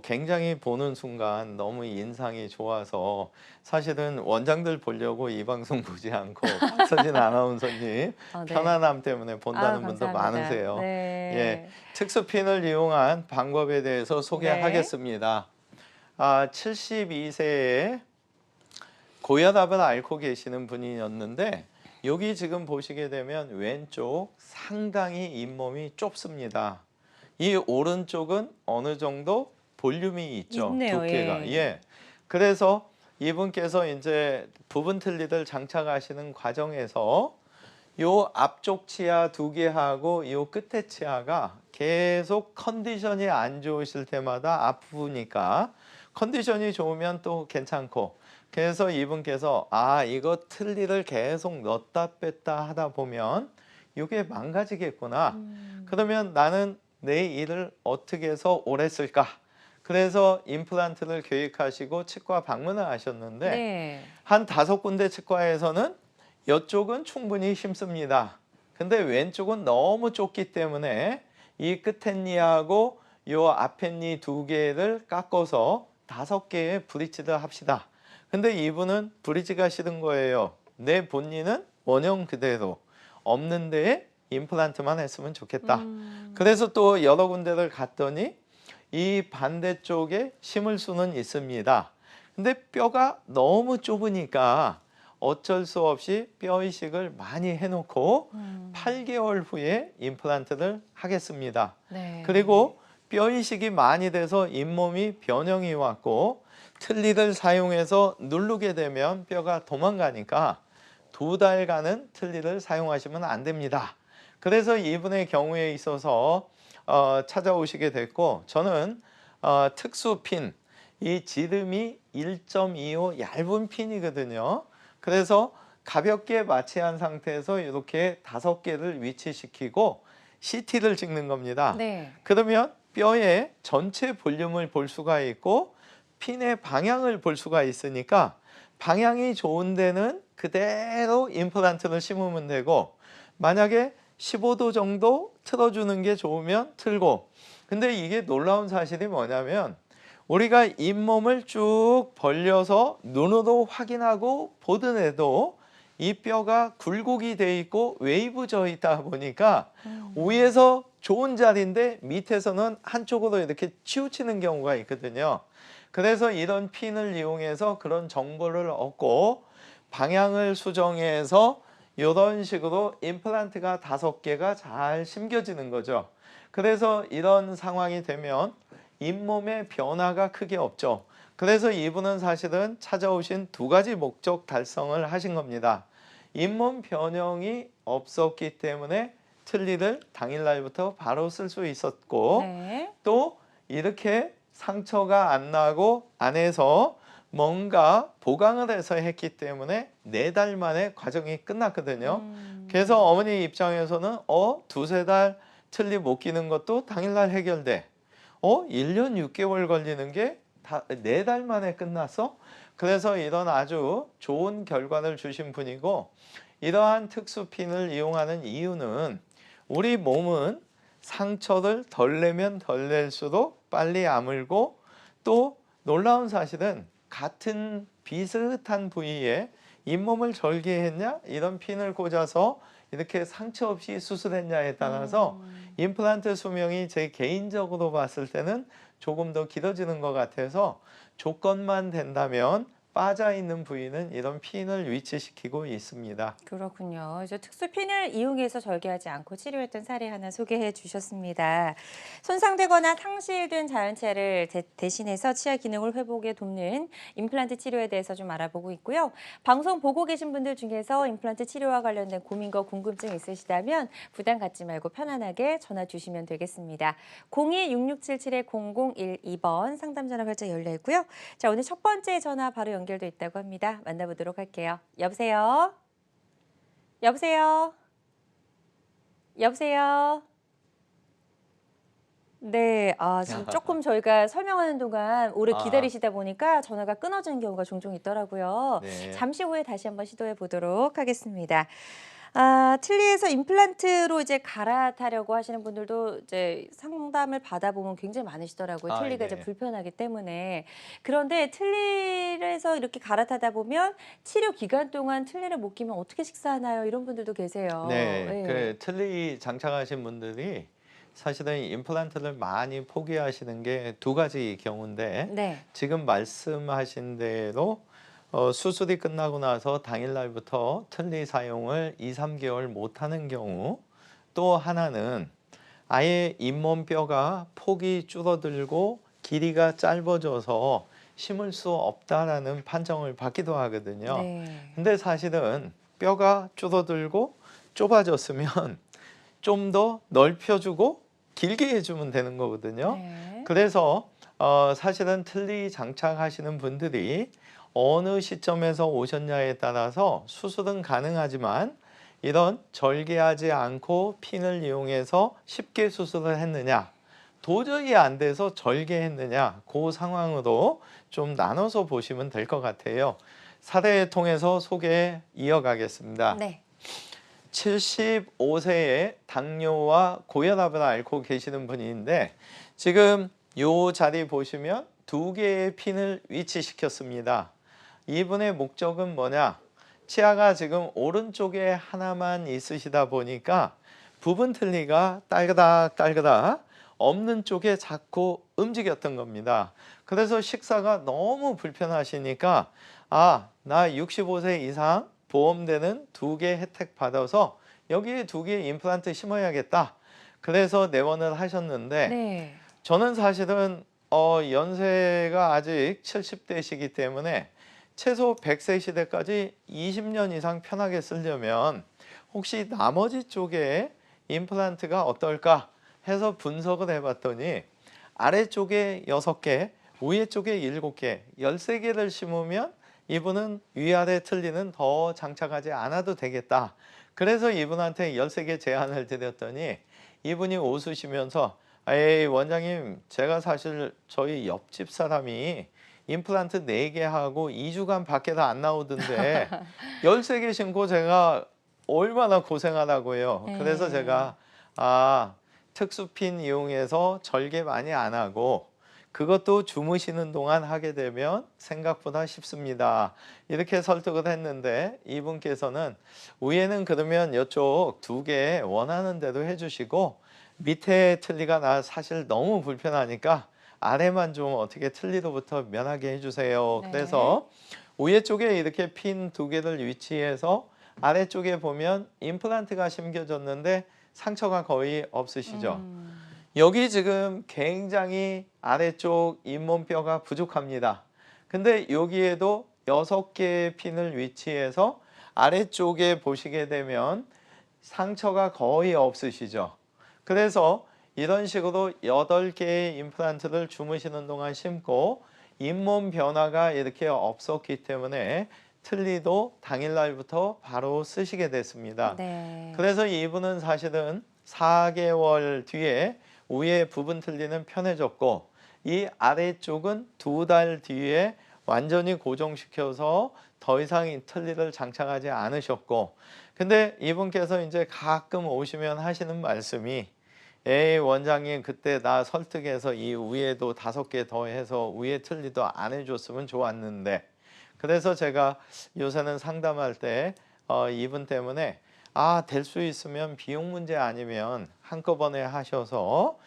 [SPEAKER 2] 굉장히 보는 순간 너무 인상이 좋아서 사실은 원장들 보려고 이 방송 보지 않고 박서진 아나운서님
[SPEAKER 1] 네.
[SPEAKER 2] 편안함 때문에 본다는 분도
[SPEAKER 1] 감사합니다.
[SPEAKER 2] 많으세요.
[SPEAKER 1] 네.
[SPEAKER 2] 예, 특수핀을 이용한 방법에 대해서 소개하겠습니다. 72세에 고혈압을 앓고 계시는 분이었는데 여기 지금 보시게 되면 왼쪽 상당히 잇몸이 좁습니다. 이 오른쪽은 어느 정도 볼륨이 있죠.
[SPEAKER 1] 있네요.
[SPEAKER 2] 두께가.
[SPEAKER 1] 예.
[SPEAKER 2] 예. 그래서 이분께서 이제 부분 틀니를 장착하시는 과정에서 요 앞쪽 치아 2개하고 요 끝에 치아가 계속 컨디션이 안 좋으실 때마다 아프니까 컨디션이 좋으면 또 괜찮고, 그래서 이분께서 이거 틀니를 계속 넣었다 뺐다 하다 보면 이게 망가지겠구나. 그러면 나는 내 일을 어떻게 해서 오래 쓸까? 그래서 임플란트를 계획하시고 치과 방문을 하셨는데
[SPEAKER 1] 네.
[SPEAKER 2] 한 5군데 치과에서는 이쪽은 충분히 힘씁니다. 근데 왼쪽은 너무 좁기 때문에 이 끝에 니하고 요 앞에 니 2개를 깎아서 5개의 브릿지를 합시다. 근데 이분은 브릿지가 싫은 거예요. 내 본인은 원형 그대로 없는 데에 임플란트만 했으면 좋겠다. 그래서 또 여러 군데를 갔더니 이 반대쪽에 심을 수는 있습니다. 근데 뼈가 너무 좁으니까 어쩔 수 없이 뼈 이식을 많이 해놓고 8개월 후에 임플란트를 하겠습니다.
[SPEAKER 1] 네.
[SPEAKER 2] 그리고 뼈 이식이 많이 돼서 잇몸이 변형이 왔고 틀니를 사용해서 누르게 되면 뼈가 도망가니까 2달간은 틀니를 사용하시면 안 됩니다. 그래서 이분의 경우에 있어서 찾아오시게 됐고, 저는 특수핀, 이 지름이 1.25 얇은 핀이거든요. 그래서 가볍게 마취한 상태에서 이렇게 5개를 위치시키고 CT를 찍는 겁니다.
[SPEAKER 1] 네.
[SPEAKER 2] 그러면 뼈의 전체 볼륨을 볼 수가 있고 핀의 방향을 볼 수가 있으니까 방향이 좋은 데는 그대로 임플란트를 심으면 되고, 만약에 15도 정도 틀어주는 게 좋으면 틀고, 근데 이게 놀라운 사실이 뭐냐면 우리가 잇몸을 쭉 벌려서 눈으로 확인하고 보더라도 이 뼈가 굴곡이 돼 있고 웨이브져 있다 보니까 위에서 좋은 자리인데 밑에서는 한쪽으로 이렇게 치우치는 경우가 있거든요. 그래서 이런 핀을 이용해서 그런 정보를 얻고 방향을 수정해서 이런 식으로 임플란트가 5개가 잘 심겨지는 거죠. 그래서 이런 상황이 되면 잇몸의 변화가 크게 없죠. 그래서 이분은 사실은 찾아오신 2가지 목적 달성을 하신 겁니다. 잇몸 변형이 없었기 때문에 틀니를 당일날부터 바로 쓸 수 있었고,
[SPEAKER 1] 네.
[SPEAKER 2] 또 이렇게 상처가 안 나고 안에서 뭔가 보강을 해서 했기 때문에 4달 만에 과정이 끝났거든요. 그래서 어머니 입장에서는 두세 달 틀니 못 끼는 것도 당일날 해결돼. 1년 6개월 걸리는 게 다 4달 만에 끝났어? 그래서 이런 아주 좋은 결과를 주신 분이고, 이러한 특수핀을 이용하는 이유는 우리 몸은 상처를 덜 내면 덜 낼수록 빨리 아물고, 또 놀라운 사실은 같은 비슷한 부위에 잇몸을 절개했냐, 이런 핀을 꽂아서 이렇게 상처 없이 수술했냐에 따라서 임플란트 수명이 제 개인적으로 봤을 때는 조금 더 길어지는 것 같아서, 조건만 된다면 빠져있는 부위는 이런 핀을 위치시키고 있습니다.
[SPEAKER 1] 그렇군요. 이제 특수핀을 이용해서 절개하지 않고 치료했던 사례 하나 소개해 주셨습니다. 손상되거나 상실된 자연치아를 대신해서 치아 기능을 회복에 돕는 임플란트 치료에 대해서 좀 알아보고 있고요. 방송 보고 계신 분들 중에서 임플란트 치료와 관련된 고민과 궁금증 있으시다면 부담 갖지 말고 편안하게 전화 주시면 되겠습니다. 02-6677-0012번 상담 전화 활짝 열려 있고요. 자, 오늘 첫 번째 전화 바로 연결돼 있다고 합니다. 만나보도록 할게요. 여보세요? 여보세요? 여보세요? 네, 지금 조금 저희가 설명하는 동안 오래 기다리시다 보니까 전화가 끊어지는 경우가 종종 있더라고요.
[SPEAKER 2] 네.
[SPEAKER 1] 잠시 후에 다시 한번 시도해 보도록 하겠습니다. 틀니에서 임플란트로 이제 갈아타려고 하시는 분들도 이제 상담을 받아보면 굉장히 많으시더라고요. 틀니가 이제
[SPEAKER 2] 네.
[SPEAKER 1] 불편하기 때문에. 그런데 틀니에서 이렇게 갈아타다 보면 치료 기간 동안 틀니를 못 끼면 어떻게 식사하나요? 이런 분들도 계세요.
[SPEAKER 2] 네, 그 틀니 장착하신 분들이 사실은 임플란트를 많이 포기하시는 게 2가지 경우인데,
[SPEAKER 1] 네.
[SPEAKER 2] 지금 말씀하신 대로 수술이 끝나고 나서 당일날부터 틀니 사용을 2-3개월 못하는 경우, 또 하나는 아예 잇몸뼈가 폭이 줄어들고 길이가 짧아져서 심을 수 없다라는 판정을 받기도 하거든요.
[SPEAKER 1] 네.
[SPEAKER 2] 근데 사실은 뼈가 줄어들고 좁아졌으면 좀 더 넓혀주고 길게 해주면 되는 거거든요.
[SPEAKER 1] 네.
[SPEAKER 2] 그래서 사실은 틀니 장착하시는 분들이 어느 시점에서 오셨냐에 따라서 수술은 가능하지만, 이런 절개하지 않고 핀을 이용해서 쉽게 수술을 했느냐, 도저히 안 돼서 절개했느냐, 그 상황으로 좀 나눠서 보시면 될 것 같아요. 사례 통해서 소개 이어가겠습니다.
[SPEAKER 1] 네.
[SPEAKER 2] 75세에 당뇨와 고혈압을 앓고 계시는 분인데, 지금 요 자리 보시면 2개의 핀을 위치시켰습니다. 이분의 목적은 뭐냐? 치아가 지금 오른쪽에 하나만 있으시다 보니까 부분 틀니가 딸그닥 없는 쪽에 자꾸 움직였던 겁니다. 그래서 식사가 너무 불편하시니까, 나 65세 이상 보험되는 2개 혜택 받아서 여기에 2개 임플란트 심어야겠다. 그래서 내원을 하셨는데,
[SPEAKER 1] 네.
[SPEAKER 2] 저는 사실은 연세가 아직 70대시기 때문에 최소 100세 시대까지 20년 이상 편하게 쓰려면 혹시 나머지 쪽에 임플란트가 어떨까 해서 분석을 해봤더니, 아래쪽에 6개, 위에 쪽에 7개, 13개를 심으면 이분은 위아래 틀니는 더 장착하지 않아도 되겠다. 그래서 이분한테 13개 제안을 드렸더니 이분이 웃으시면서, 에이 원장님, 제가 사실 저희 옆집 사람이 임플란트 4개 하고 2주간 밖에서 안 나오던데 13개 신고 제가 얼마나 고생하다고요. 그래서 제가 특수핀 이용해서 절개 많이 안 하고 그것도 주무시는 동안 하게 되면 생각보다 쉽습니다. 이렇게 설득을 했는데, 이분께서는 위에는 그러면 이쪽 2개 원하는 대로 해주시고, 밑에 틀니가 나 사실 너무 불편하니까 아래만 좀 어떻게 틀니로부터 면하게 해주세요.
[SPEAKER 1] 네.
[SPEAKER 2] 그래서 위에 쪽에 이렇게 핀 2개를 위치해서 아래쪽에 보면 임플란트가 심겨졌는데 상처가 거의 없으시죠. 여기 지금 굉장히 아래쪽 잇몸뼈가 부족합니다. 근데 여기에도 6개의 핀을 위치해서 아래쪽에 보시게 되면 상처가 거의 없으시죠. 그래서 이런 식으로 8개의 임플란트를 주무시는 동안 심고, 잇몸 변화가 이렇게 없었기 때문에 틀니도 당일날부터 바로 쓰시게 됐습니다.
[SPEAKER 1] 네.
[SPEAKER 2] 그래서 이분은 사실은 4개월 뒤에 위에 부분 틀니는 편해졌고 이 아래쪽은 2달 뒤에 완전히 고정시켜서 더 이상 이 틀니를 장착하지 않으셨고, 근데 이분께서 이제 가끔 오시면 하시는 말씀이, 에이 원장님 그때 나 설득해서 이 위에도 5개 더 해서 위에 틀니도 안 해줬으면 좋았는데, 그래서 제가 요새는 상담할 때 이분 때문에 될 수 있으면 비용 문제 아니면 한꺼번에 하셔서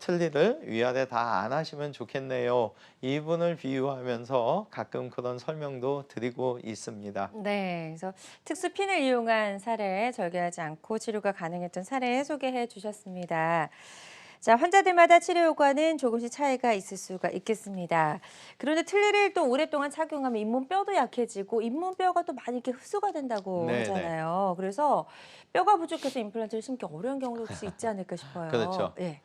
[SPEAKER 2] 틀니를 위아래 다 안 하시면 좋겠네요. 이분을 비유하면서 가끔 그런 설명도 드리고 있습니다.
[SPEAKER 1] 네, 그래서 특수 핀을 이용한 사례, 절개하지 않고 치료가 가능했던 사례 소개해 주셨습니다. 자, 환자들마다 치료 효과는 조금씩 차이가 있을 수가 있겠습니다. 그런데 틀니를 또 오랫동안 착용하면 잇몸뼈도 약해지고 잇몸뼈가 또 많이 이렇게 흡수가 된다고
[SPEAKER 2] 네네.
[SPEAKER 1] 하잖아요. 그래서 뼈가 부족해서 임플란트를 심기 어려운 경우도 혹시 있지 않을까 싶어요.
[SPEAKER 2] 그렇죠.
[SPEAKER 1] 예.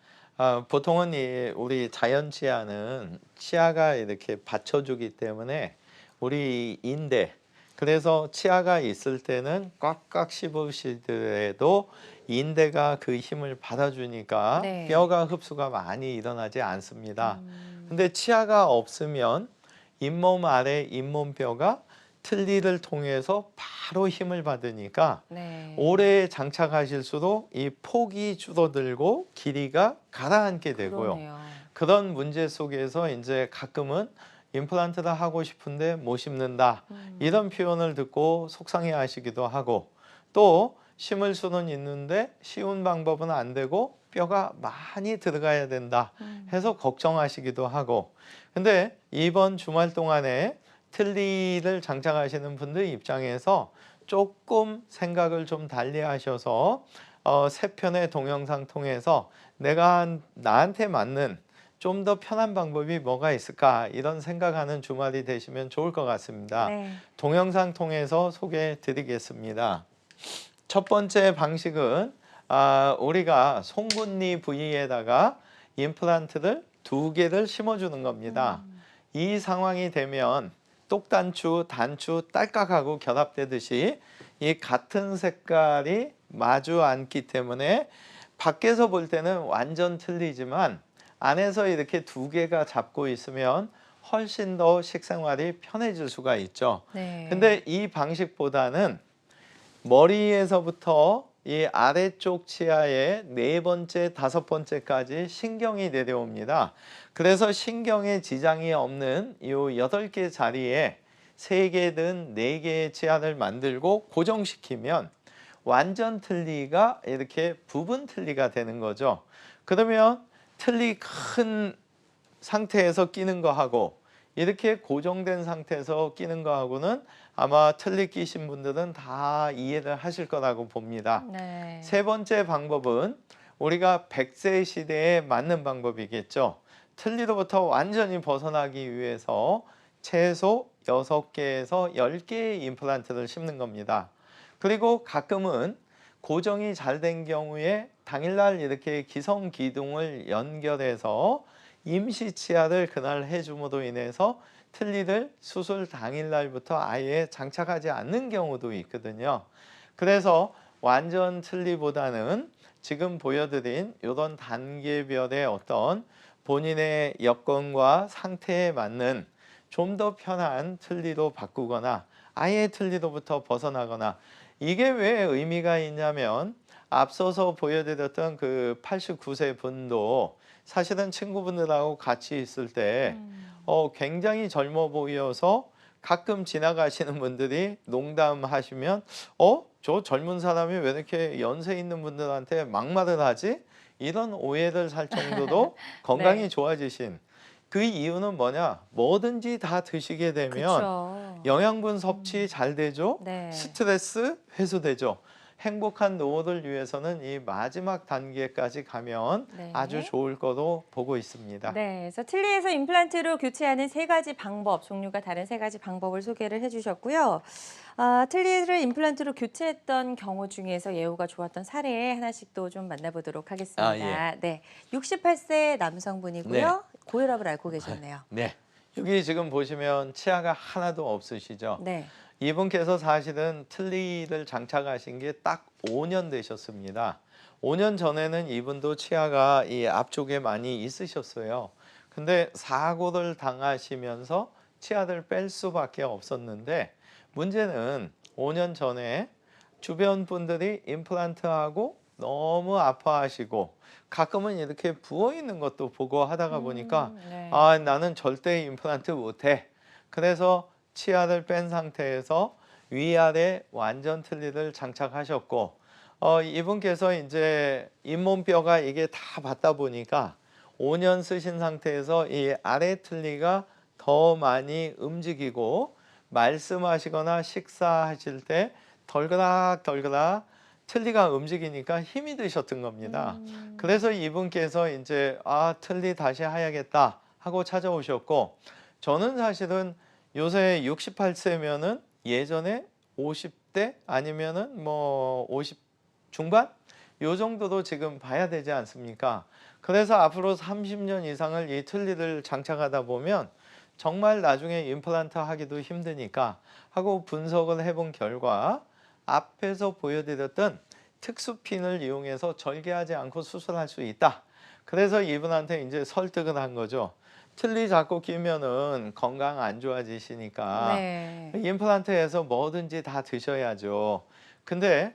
[SPEAKER 2] 보통은 우리 자연 치아는 치아가 이렇게 받쳐주기 때문에 우리 인대, 그래서 치아가 있을 때는 꽉꽉 씹으시더라도 인대가 그 힘을 받아주니까
[SPEAKER 1] 네.
[SPEAKER 2] 뼈가 흡수가 많이 일어나지 않습니다.
[SPEAKER 1] 음,
[SPEAKER 2] 근데 치아가 없으면 잇몸 아래 잇몸뼈가 틀니를 통해서 바로 힘을 받으니까
[SPEAKER 1] 네.
[SPEAKER 2] 오래 장착하실수록 이 폭이 줄어들고 길이가 가라앉게 되고요.
[SPEAKER 1] 그러네요.
[SPEAKER 2] 그런 문제 속에서 이제 가끔은 임플란트를 하고 싶은데 못 심는다, 이런 표현을 듣고 속상해 하시기도 하고, 또 심을 수는 있는데 쉬운 방법은 안 되고 뼈가 많이 들어가야 된다 해서 걱정하시기도 하고, 근데 이번 주말 동안에 틀니를 장착하시는 분들 입장에서 조금 생각을 좀 달리 하셔서 세 편의 동영상 통해서 내가 나한테 맞는 좀 더 편한 방법이 뭐가 있을까, 이런 생각하는 주말이 되시면 좋을 것 같습니다.
[SPEAKER 1] 네.
[SPEAKER 2] 동영상 통해서 소개해 드리겠습니다. 첫 번째 방식은 우리가 송곳니 부위에다가 임플란트를 2개를 심어주는 겁니다. 이 상황이 되면 똑단추, 단추 딸깍하고 결합되듯이 이 같은 색깔이 마주 앉기 때문에 밖에서 볼 때는 완전 틀리지만 안에서 이렇게 2개가 잡고 있으면 훨씬 더 식생활이 편해질 수가 있죠.
[SPEAKER 1] 네.
[SPEAKER 2] 근데 이 방식보다는 머리에서부터 이 아래쪽 치아의 4번째, 5번째까지 신경이 내려옵니다. 그래서 신경에 지장이 없는 이 8개 자리에 3개든 4개의 치아를 만들고 고정시키면 완전 틀니가 이렇게 부분 틀니가 되는 거죠. 그러면 틀니 큰 상태에서 끼는 거하고 이렇게 고정된 상태에서 끼는 거하고는 아마 틀니 끼신 분들은 다 이해를 하실 거라고 봅니다.
[SPEAKER 1] 네.
[SPEAKER 2] 세 번째 방법은 우리가 100세 시대에 맞는 방법이겠죠. 틀니로부터 완전히 벗어나기 위해서 최소 6개에서 10개의 임플란트를 심는 겁니다. 그리고 가끔은 고정이 잘 된 경우에 당일날 이렇게 기성기둥을 연결해서 임시 치아를 그날 해줌으로 인해서 틀니를 수술 당일날부터 아예 장착하지 않는 경우도 있거든요. 그래서 완전 틀니보다는 지금 보여드린 이런 단계별의 어떤 본인의 여건과 상태에 맞는 좀 더 편한 틀니로 바꾸거나 아예 틀니로부터 벗어나거나, 이게 왜 의미가 있냐면 앞서서 보여드렸던 그 89세 분도 사실은 친구분들하고 같이 있을 때 굉장히 젊어 보여서 가끔 지나가시는 분들이 농담하시면 저 젊은 사람이 왜 이렇게 연세 있는 분들한테 막말을 하지? 이런 오해를 살 정도로 건강이
[SPEAKER 1] 네.
[SPEAKER 2] 좋아지신 그 이유는 뭐냐? 뭐든지 다 드시게 되면
[SPEAKER 1] 그렇죠.
[SPEAKER 2] 영양분 섭취 잘 되죠.
[SPEAKER 1] 네.
[SPEAKER 2] 스트레스 해소되죠. 행복한 노후를 위해서는 이 마지막 단계까지 가면
[SPEAKER 1] 네.
[SPEAKER 2] 아주 좋을 거로 보고 있습니다.
[SPEAKER 1] 네, 그래서 틀니에서 임플란트로 교체하는 3가지 방법, 종류가 다른 3가지 방법을 소개를 해주셨고요. 틀니를 임플란트로 교체했던 경우 중에서 예후가 좋았던 사례 하나씩 또 좀 만나보도록 하겠습니다.
[SPEAKER 2] 예.
[SPEAKER 1] 네, 68세 남성분이고요.
[SPEAKER 2] 네.
[SPEAKER 1] 고혈압을 앓고 계셨네요.
[SPEAKER 2] 네. 여기 지금 보시면 치아가 하나도 없으시죠?
[SPEAKER 1] 네.
[SPEAKER 2] 이분께서 사실은 틀니를 장착하신 게 딱 5년 되셨습니다. 5년 전에는 이분도 치아가 이 앞쪽에 많이 있으셨어요. 근데 사고를 당하시면서 치아를 뺄 수밖에 없었는데 문제는 5년 전에 주변 분들이 임플란트하고 너무 아파하시고 가끔은 이렇게 부어 있는 것도 보고 하다가 보니까
[SPEAKER 1] 네.
[SPEAKER 2] 아, 나는 절대 임플란트 못해. 그래서 치아를 뺀 상태에서 위아래 완전 틀니를 장착하셨고 이분께서 이제 잇몸뼈가 이게 다 받다 보니까 5년 쓰신 상태에서 이 아래 틀니가 더 많이 움직이고 말씀하시거나 식사하실 때 덜그락덜그락 틀니가 움직이니까 힘이 드셨던 겁니다. 그래서 이분께서 이제 아, 틀니 다시 해야겠다 하고 찾아오셨고 저는 사실은 요새 68세면은 예전에 50대 아니면은 뭐 50 중반? 요 정도도 지금 봐야 되지 않습니까? 그래서 앞으로 30년 이상을 이 틀니를 장착하다 보면 정말 나중에 임플란트 하기도 힘드니까 하고 분석을 해본 결과 앞에서 보여드렸던 특수핀을 이용해서 절개하지 않고 수술할 수 있다. 그래서 이분한테 이제 설득을 한 거죠. 틀니 자꾸 끼면은 건강 안 좋아지시니까
[SPEAKER 1] 네.
[SPEAKER 2] 임플란트에서 뭐든지 다 드셔야죠. 근데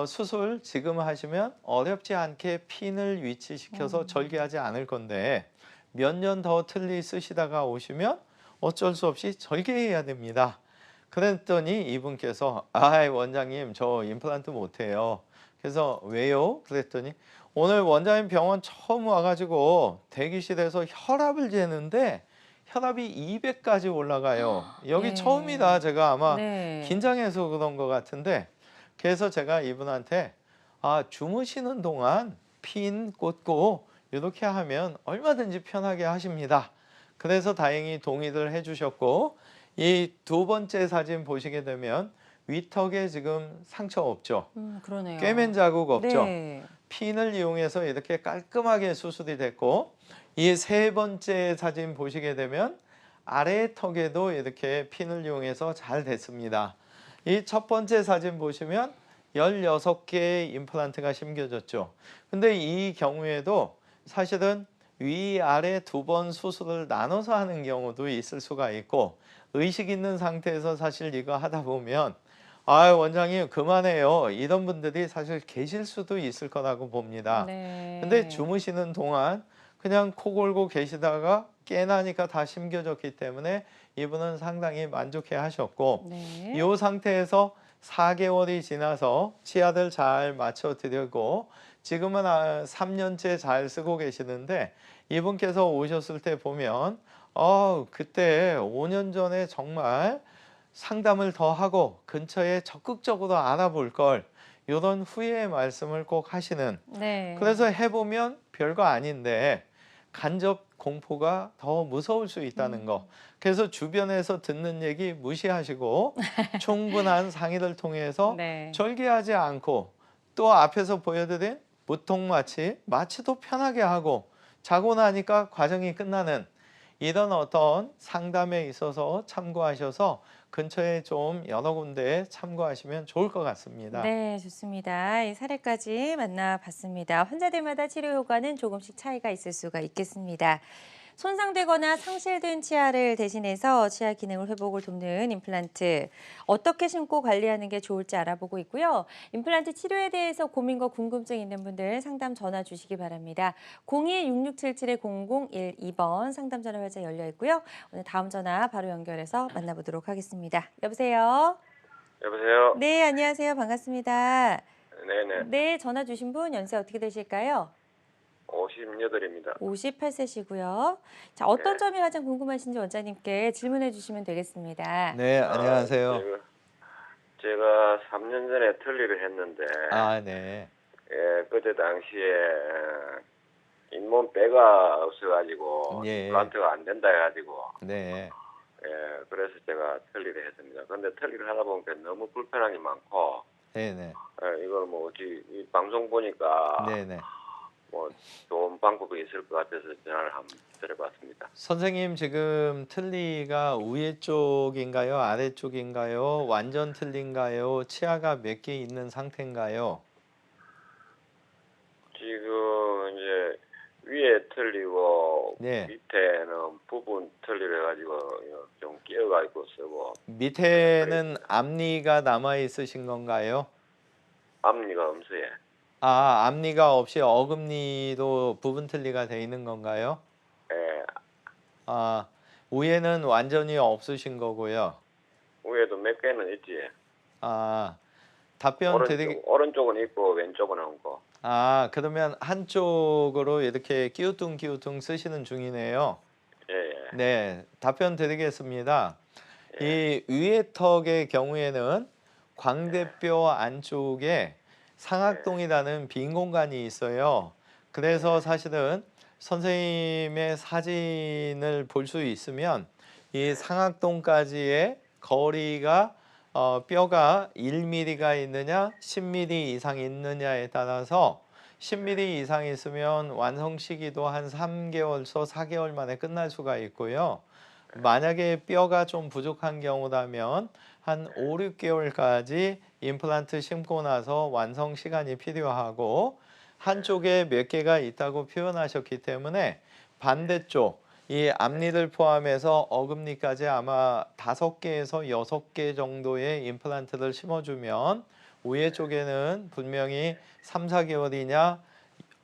[SPEAKER 2] 수술 지금 하시면 어렵지 않게 핀을 위치시켜서 절개하지 않을 건데 몇 년 더 틀니 쓰시다가 오시면 어쩔 수 없이 절개해야 됩니다. 그랬더니 이분께서 아, 원장님 저 임플란트 못해요. 그래서 왜요? 그랬더니 오늘 원장님 병원 처음 와가지고 대기실에서 혈압을 재는데 혈압이 200까지 올라가요. 여기
[SPEAKER 1] 네.
[SPEAKER 2] 처음이다. 제가 아마
[SPEAKER 1] 네.
[SPEAKER 2] 긴장해서 그런 것 같은데 그래서 제가 이분한테 아, 주무시는 동안 핀 꽂고 이렇게 하면 얼마든지 편하게 하십니다. 그래서 다행히 동의를 해주셨고 이 두 번째 사진 보시게 되면 위턱에 지금 상처 없죠.
[SPEAKER 1] 그러네요.
[SPEAKER 2] 꿰맨 자국 없죠.
[SPEAKER 1] 네.
[SPEAKER 2] 핀을 이용해서 이렇게 깔끔하게 수술이 됐고 이 세 번째 사진 보시게 되면 아래 턱에도 이렇게 핀을 이용해서 잘 됐습니다. 이 첫 번째 사진 보시면 16개의 임플란트가 심겨졌죠. 근데 이 경우에도 사실은 위아래 두 번 수술을 나눠서 하는 경우도 있을 수가 있고 의식 있는 상태에서 사실 이거 하다 보면 아, 원장님 그만해요. 이런 분들이 사실 계실 수도 있을 거라고 봅니다.
[SPEAKER 1] 네.
[SPEAKER 2] 근데 주무시는 동안 그냥 코 골고 계시다가 깨나니까 다 심겨졌기 때문에 이분은 상당히 만족해 하셨고
[SPEAKER 1] 네.
[SPEAKER 2] 이 상태에서 4개월이 지나서 치아를 잘 맞춰 드리고 지금은 3년째 잘 쓰고 계시는데 이분께서 오셨을 때 보면 그때 5년 전에 정말 상담을 더 하고 근처에 적극적으로 알아볼 걸 이런 후회의 말씀을 꼭 하시는
[SPEAKER 1] 네.
[SPEAKER 2] 그래서 해보면 별거 아닌데 간접 공포가 더 무서울 수 있다는 거. 그래서 주변에서 듣는 얘기 무시하시고 충분한 상의를 통해서
[SPEAKER 1] 네.
[SPEAKER 2] 절개하지 않고 또 앞에서 보여드린 무통 마취도 편하게 하고 자고 나니까 과정이 끝나는 이런 어떤 상담에 있어서 참고하셔서 근처에 좀 여러 군데에 참고하시면 좋을 것 같습니다.
[SPEAKER 1] 네, 좋습니다. 이 사례까지 만나봤습니다. 환자들마다 치료 효과는 조금씩 차이가 있을 수가 있겠습니다. 손상되거나 상실된 치아를 대신해서 치아 기능을 회복을 돕는 임플란트. 어떻게 심고 관리하는 게 좋을지 알아보고 있고요. 임플란트 치료에 대해서 고민과 궁금증 있는 분들 상담 전화 주시기 바랍니다. 02-6677-0012번 상담 전화 활짝 열려 있고요. 오늘 다음 전화 바로 연결해서 만나보도록 하겠습니다. 여보세요?
[SPEAKER 3] 여보세요?
[SPEAKER 1] 네, 안녕하세요. 반갑습니다.
[SPEAKER 3] 네네.
[SPEAKER 1] 네, 전화 주신 분 연세 어떻게 되실까요?
[SPEAKER 3] 58입니다.
[SPEAKER 1] 58세시고요. 자, 어떤
[SPEAKER 3] 네.
[SPEAKER 1] 점이 가장 궁금하신지 원장님께 질문해 주시면 되겠습니다.
[SPEAKER 2] 네, 안녕하세요.
[SPEAKER 3] 제가 3년 전에 틀니를 했는데,
[SPEAKER 2] 아, 네.
[SPEAKER 3] 그때 당시에 잇몸 빼가 없어가지고,
[SPEAKER 2] 예.
[SPEAKER 3] 임플란트가 안 된다 해가지고,
[SPEAKER 2] 네.
[SPEAKER 3] 그래서 제가 틀니를 했습니다. 근데 틀니를 하다 보니까 너무 불편한 게 많고,
[SPEAKER 2] 네네.
[SPEAKER 3] 이걸 뭐 어찌 이 방송 보니까
[SPEAKER 2] 네네.
[SPEAKER 3] 뭐 좋은 방법이 있을 것 같아서 전화를 한번 드려봤습니다.
[SPEAKER 2] 선생님 지금 틀니가 위에 쪽인가요? 아래 쪽인가요? 완전 틀니인가요? 치아가 몇 개 있는 상태인가요?
[SPEAKER 3] 지금 이제 위에 틀리고
[SPEAKER 2] 네.
[SPEAKER 3] 밑에는 부분 틀리를 가지고 좀 끼어가 있고 쓰고
[SPEAKER 2] 밑에는 앞니가 남아 있으신 건가요?
[SPEAKER 3] 앞니가 없어요.
[SPEAKER 2] 아, 앞니가 없이 어금니도 부분 틀니가 돼 있는 건가요?
[SPEAKER 3] 예,
[SPEAKER 2] 아, 위에는 완전히 없으신 거고요.
[SPEAKER 3] 위에도 몇 개는 있지.
[SPEAKER 2] 아, 답변 드리
[SPEAKER 3] 오른쪽은 있고 왼쪽은 없고.
[SPEAKER 2] 아, 그러면 한쪽으로 이렇게 끼우뚱 쓰시는 중이네요.
[SPEAKER 3] 예, 예,
[SPEAKER 2] 네, 답변 드리겠습니다.
[SPEAKER 3] 예,
[SPEAKER 2] 이 위의 턱의 경우에는 광대뼈 안쪽에 상악동이라는 빈 공간이 있어요. 그래서 사실은 선생님의 사진을 볼 수 있으면 이 상악동까지의 거리가 뼈가 1mm가 있느냐 10mm 이상 있느냐에 따라서 10mm 이상 있으면 완성 시기도 한 3개월서 4개월 만에 끝날 수가 있고요. 만약에 뼈가 좀 부족한 경우라면 한 5, 6개월까지 임플란트 심고 나서 완성 시간이 필요하고 한쪽에 몇 개가 있다고 표현하셨기 때문에 반대쪽 이 앞니를 포함해서 어금니까지 아마 5개에서 6개 정도의 임플란트를 심어주면 위에 쪽에는 분명히 3, 4개월이냐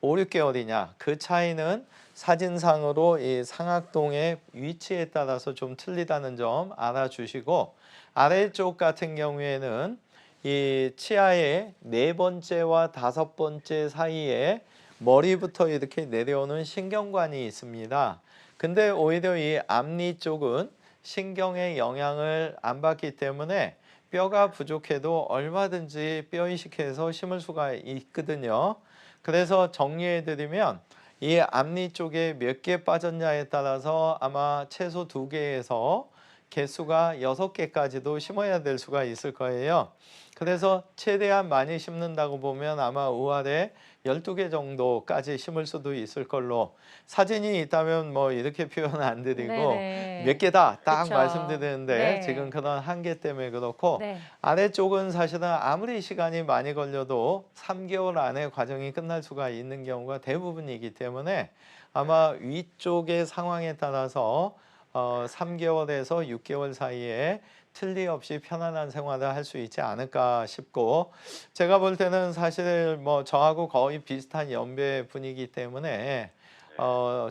[SPEAKER 2] 5, 6개월이냐 그 차이는 사진상으로 이 상악동의 위치에 따라서 좀 틀리다는 점 알아주시고 아래쪽 같은 경우에는 이 치아의 4번째와 5번째 사이에 머리부터 이렇게 내려오는 신경관이 있습니다. 근데 오히려 이 앞니 쪽은 신경의 영향을 안 받기 때문에 뼈가 부족해도 얼마든지 뼈 이식해서 심을 수가 있거든요. 그래서 정리해드리면 이 앞니 쪽에 몇 개 빠졌냐에 따라서 아마 최소 2개에서 개수가 6개까지도 심어야 될 수가 있을 거예요. 그래서 최대한 많이 심는다고 보면 아마 우아래 12개 정도까지 심을 수도 있을 걸로 사진이 있다면 뭐 이렇게 표현 안 드리고
[SPEAKER 1] 네네.
[SPEAKER 2] 몇 개다 딱
[SPEAKER 1] 그쵸.
[SPEAKER 2] 말씀드리는데
[SPEAKER 1] 네.
[SPEAKER 2] 지금 그런 한계 때문에 그렇고
[SPEAKER 1] 네.
[SPEAKER 2] 아래쪽은 사실은 아무리 시간이 많이 걸려도 3개월 안에 과정이 끝날 수가 있는 경우가 대부분이기 때문에 아마 위쪽의 상황에 따라서 3개월에서 6개월 사이에 틀림없이 편안한 생활을 할 수 있지 않을까 싶고 제가 볼 때는 사실 뭐 저하고 거의 비슷한 연배 분이기 때문에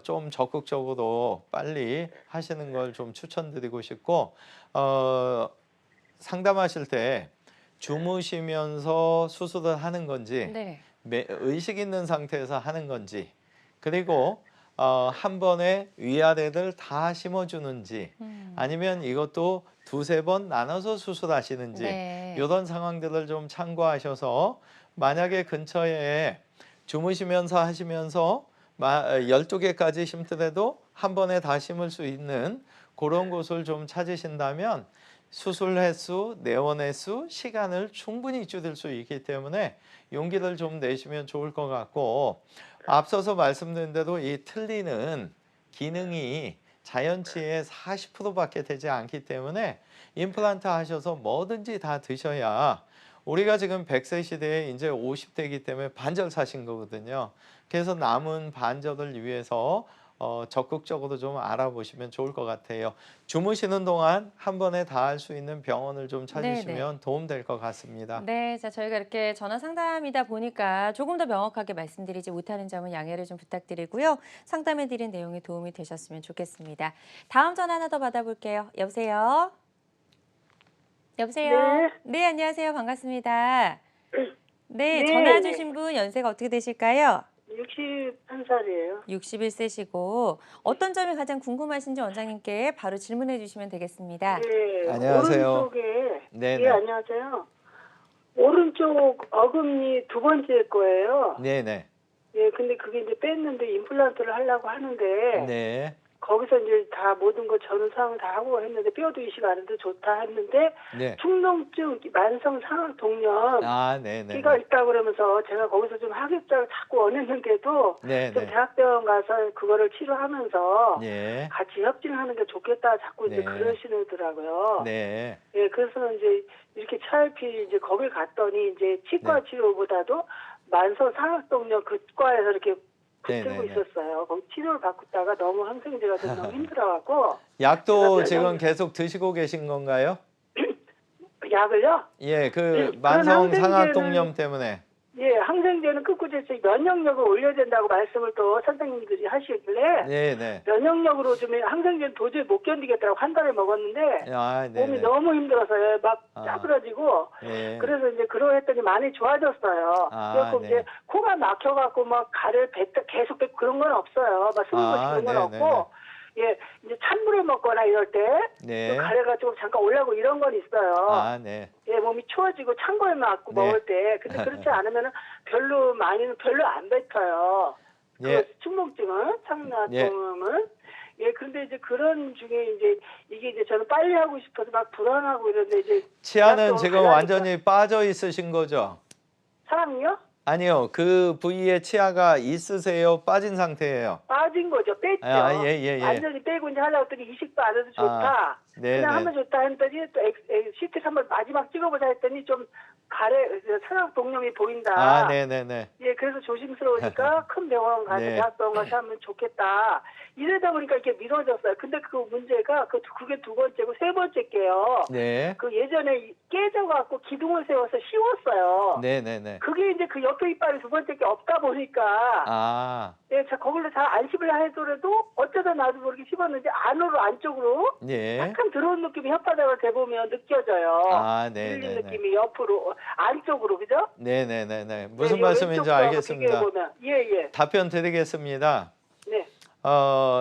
[SPEAKER 2] 좀 적극적으로 빨리 하시는 걸 좀 추천드리고 싶고 상담하실 때 주무시면서 수술을 하는 건지
[SPEAKER 1] 네.
[SPEAKER 2] 의식 있는 상태에서 하는 건지 그리고 한 번에 위아래를 다 심어주는지 아니면 이것도 2~3번 나눠서 수술하시는지
[SPEAKER 1] 네.
[SPEAKER 2] 이런 상황들을 좀 참고하셔서 만약에 근처에 주무시면서 하시면서 12개까지 심더라도 한 번에 다 심을 수 있는 그런 곳을 좀 찾으신다면 수술 횟수, 내원 횟수, 시간을 충분히 줄일 수 있기 때문에 용기를 좀 내시면 좋을 것 같고 앞서서 말씀드린 대로 이 틀니는 기능이 자연치의 40%밖에 되지 않기 때문에 임플란트 하셔서 뭐든지 다 드셔야 우리가 지금 100세 시대에 이제 50대이기 때문에 반절 사신 거거든요. 그래서 남은 반절을 위해서 적극적으로 좀 알아보시면 좋을 것 같아요. 주무시는 동안 한 번에 다 할 수 있는 병원을 좀 찾으시면 도움 될 것 같습니다.
[SPEAKER 1] 네, 자 저희가 이렇게 전화 상담이다 보니까 조금 더 명확하게 말씀드리지 못하는 점은 양해를 좀 부탁드리고요. 상담해드린 내용이 도움이 되셨으면 좋겠습니다. 다음 전화 하나 더 받아볼게요. 여보세요? 여보세요?
[SPEAKER 4] 네.
[SPEAKER 1] 네, 안녕하세요. 반갑습니다. 네,
[SPEAKER 4] 네,
[SPEAKER 1] 전화
[SPEAKER 4] 네.
[SPEAKER 1] 주신 분 연세가 어떻게 되실까요?
[SPEAKER 4] 61살이에요.
[SPEAKER 1] 61세시고 어떤 점이 가장 궁금하신지 원장님께 바로 질문해 주시면 되겠습니다.
[SPEAKER 4] 네.
[SPEAKER 2] 안녕하세요.
[SPEAKER 4] 오른쪽에
[SPEAKER 2] 네네.
[SPEAKER 4] 예, 안녕하세요. 오른쪽 어금니 2번째 거예요.
[SPEAKER 2] 네네.
[SPEAKER 4] 예, 근데 그게 이제 뺐는데 임플란트를 하려고 하는데
[SPEAKER 2] 네.
[SPEAKER 4] 거기서 이제 다 모든 거 전후 상황 다 하고 했는데 뼈도 이식 안 해도 좋다 했는데
[SPEAKER 2] 네.
[SPEAKER 4] 충농증 만성 상악 동염
[SPEAKER 2] 아, 네, 네.
[SPEAKER 4] 끼가 있다 그러면서 제가 거기서 좀 하겠다고 자꾸 원했는데도
[SPEAKER 2] 네,
[SPEAKER 4] 좀
[SPEAKER 2] 네.
[SPEAKER 4] 대학병원 가서 그거를 치료하면서
[SPEAKER 2] 예.
[SPEAKER 4] 같이 협진하는 게 좋겠다 자꾸 이제
[SPEAKER 2] 네.
[SPEAKER 4] 그러시더라고요.
[SPEAKER 2] 네.
[SPEAKER 4] 예, 그래서 이제 이렇게 차일피 이제 거길 갔더니 이제 치과
[SPEAKER 2] 네.
[SPEAKER 4] 치료보다도 만성 상악동염 그 과에서 이렇게
[SPEAKER 2] 네,
[SPEAKER 4] 붙들고
[SPEAKER 2] 네, 네.
[SPEAKER 4] 있었어요. 거기 치료를 받고 있다가 너무 항생제가 좀 너무 힘들어갖고
[SPEAKER 2] 약도
[SPEAKER 4] 제가
[SPEAKER 2] 지금 계속 드시고 계신 건가요?
[SPEAKER 4] 약을요?
[SPEAKER 2] 예, 그
[SPEAKER 4] 그런
[SPEAKER 2] 만성
[SPEAKER 4] 항생제는-
[SPEAKER 2] 상악동염 때문에.
[SPEAKER 4] 예, 항생제는 끊고 제 면역력을 올려야 된다고 말씀을 또 선생님들이 하시길래
[SPEAKER 2] 네, 네.
[SPEAKER 4] 면역력으로 좀 항생제는 도저히 못 견디겠다고 한 달을 먹었는데
[SPEAKER 2] 아, 네,
[SPEAKER 4] 몸이
[SPEAKER 2] 네.
[SPEAKER 4] 너무 힘들어서요. 막
[SPEAKER 2] 아.
[SPEAKER 4] 짜부러지고
[SPEAKER 2] 예.
[SPEAKER 4] 그래서 이제 그러했더니 많이 좋아졌어요.
[SPEAKER 2] 아,
[SPEAKER 4] 그래서
[SPEAKER 2] 네.
[SPEAKER 4] 이제 코가 막혀갖고 막 가래를 계속 뱉고 그런 건 없어요. 막 숨을
[SPEAKER 2] 아,
[SPEAKER 4] 쉬는 건
[SPEAKER 2] 네,
[SPEAKER 4] 없고 예, 이제 찬물을 먹거나 이럴 때
[SPEAKER 2] 네.
[SPEAKER 4] 좀 가래가 좀 잠깐 올라오고 이런 건 있어요.
[SPEAKER 2] 아, 네.
[SPEAKER 4] 예, 몸이 추워지고 찬 걸 맞고
[SPEAKER 2] 네.
[SPEAKER 4] 먹을 때. 근데 그렇지 않으면은 별로 안 뱉어요.
[SPEAKER 2] 예.
[SPEAKER 4] 그 충농증은, 상나통은. 예, 근데 이제 그런 중에 이제 이게 이제 저는 빨리 하고 싶어서 막 불안하고 이런데 이제
[SPEAKER 2] 치아는
[SPEAKER 4] 약도
[SPEAKER 2] 지금
[SPEAKER 4] 달라니까.
[SPEAKER 2] 완전히 빠져 있으신 거죠?
[SPEAKER 4] 사랑이요?
[SPEAKER 2] 아니요. 그 부위에 치아가 있으세요? 빠진 상태예요?
[SPEAKER 4] 빠진 거죠. 뺐죠.
[SPEAKER 2] 아, 예, 예, 예.
[SPEAKER 4] 완전히 빼고 이제 하려고 했더니 이식도 안 해도 좋다.
[SPEAKER 2] 네,
[SPEAKER 4] 그냥
[SPEAKER 2] 네.
[SPEAKER 4] 하면 좋다 했더니 또 CT 한번 마지막 찍어보자 했더니 좀 상악 동염이 보인다.
[SPEAKER 2] 아, 네, 네, 네.
[SPEAKER 4] 예, 그래서 조심스러우니까 큰 병원 가서
[SPEAKER 2] 네.
[SPEAKER 4] 대학병원 가서 하면 좋겠다. 이러다 보니까 이렇게 미뤄졌어요. 근데 그 문제가 그게 두 번째고 세 번째 게요.
[SPEAKER 2] 네.
[SPEAKER 4] 그 예전에 깨져갖고 기둥을 세워서 씌웠어요.
[SPEAKER 2] 네, 네, 네.
[SPEAKER 4] 그게 이제 그 옆에 이빨이 두 번째 게 없다 보니까
[SPEAKER 2] 아,
[SPEAKER 4] 예, 거기를 잘 안 씹으려 해더라도 어쩌다 나도 모르게 씹었는지 안쪽으로
[SPEAKER 2] 예.
[SPEAKER 4] 약간 들어온 느낌이 혓바닥을 대보면 느껴져요.
[SPEAKER 2] 아, 네,
[SPEAKER 4] 밀린
[SPEAKER 2] 네, 네.
[SPEAKER 4] 느낌이 옆으로 안쪽으로 그죠?
[SPEAKER 2] 네, 네, 네, 네. 무슨
[SPEAKER 4] 네,
[SPEAKER 2] 말씀인지
[SPEAKER 4] 왼쪽하고
[SPEAKER 2] 알겠습니다.
[SPEAKER 4] 비교해보면. 예.
[SPEAKER 2] 답변 드리겠습니다.
[SPEAKER 4] 네.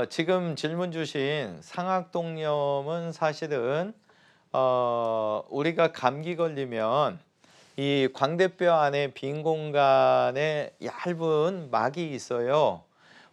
[SPEAKER 2] 지금 질문 주신 상악동염은 사실은 우리가 감기 걸리면 이 광대뼈 안에 빈 공간에 얇은 막이 있어요.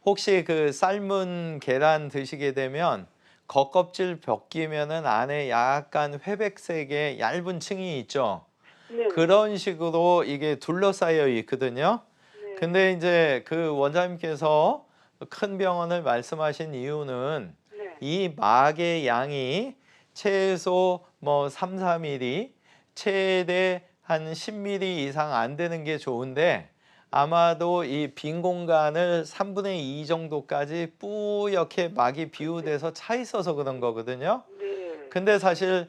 [SPEAKER 2] 혹시 그 삶은 계란 드시게 되면 겉껍질 벗기면은 안에 약간 회백색의 얇은 층이 있죠.
[SPEAKER 4] 네.
[SPEAKER 2] 그런 식으로 이게 둘러싸여 있거든요.
[SPEAKER 4] 네.
[SPEAKER 2] 근데 이제 그 원장님께서 큰 병원을 말씀하신 이유는
[SPEAKER 4] 네.
[SPEAKER 2] 이 막의 양이 최소 뭐 3, 4mm, 최대 한 10mm 이상 안 되는 게 좋은데 아마도 이 빈 공간을 3분의 2 정도까지 뿌옇게 막이 비우돼서 차 있어서 그런 거거든요.
[SPEAKER 4] 네.
[SPEAKER 2] 근데 사실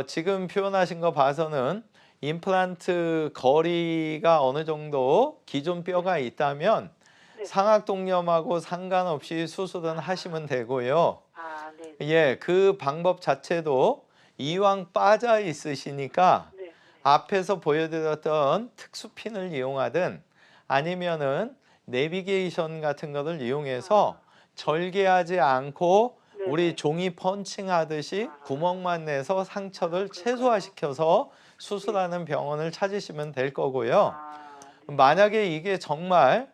[SPEAKER 2] 지금 표현하신 거 봐서는 임플란트 거리가 어느 정도 기존 뼈가 있다면
[SPEAKER 4] 네.
[SPEAKER 2] 상악동염하고 상관없이 수술은 하시면 되고요.
[SPEAKER 4] 아, 네.
[SPEAKER 2] 예, 그 방법 자체도 이왕 빠져 있으시니까
[SPEAKER 4] 네.
[SPEAKER 2] 앞에서 보여드렸던 특수핀을 이용하든 아니면은 내비게이션 같은 것을 이용해서 절개하지 않고
[SPEAKER 4] 네.
[SPEAKER 2] 우리 종이 펀칭하듯이 구멍만 내서 상처를 최소화시켜서 수술하는 병원을 찾으시면 될 거고요.
[SPEAKER 4] 아,
[SPEAKER 2] 만약에 이게 정말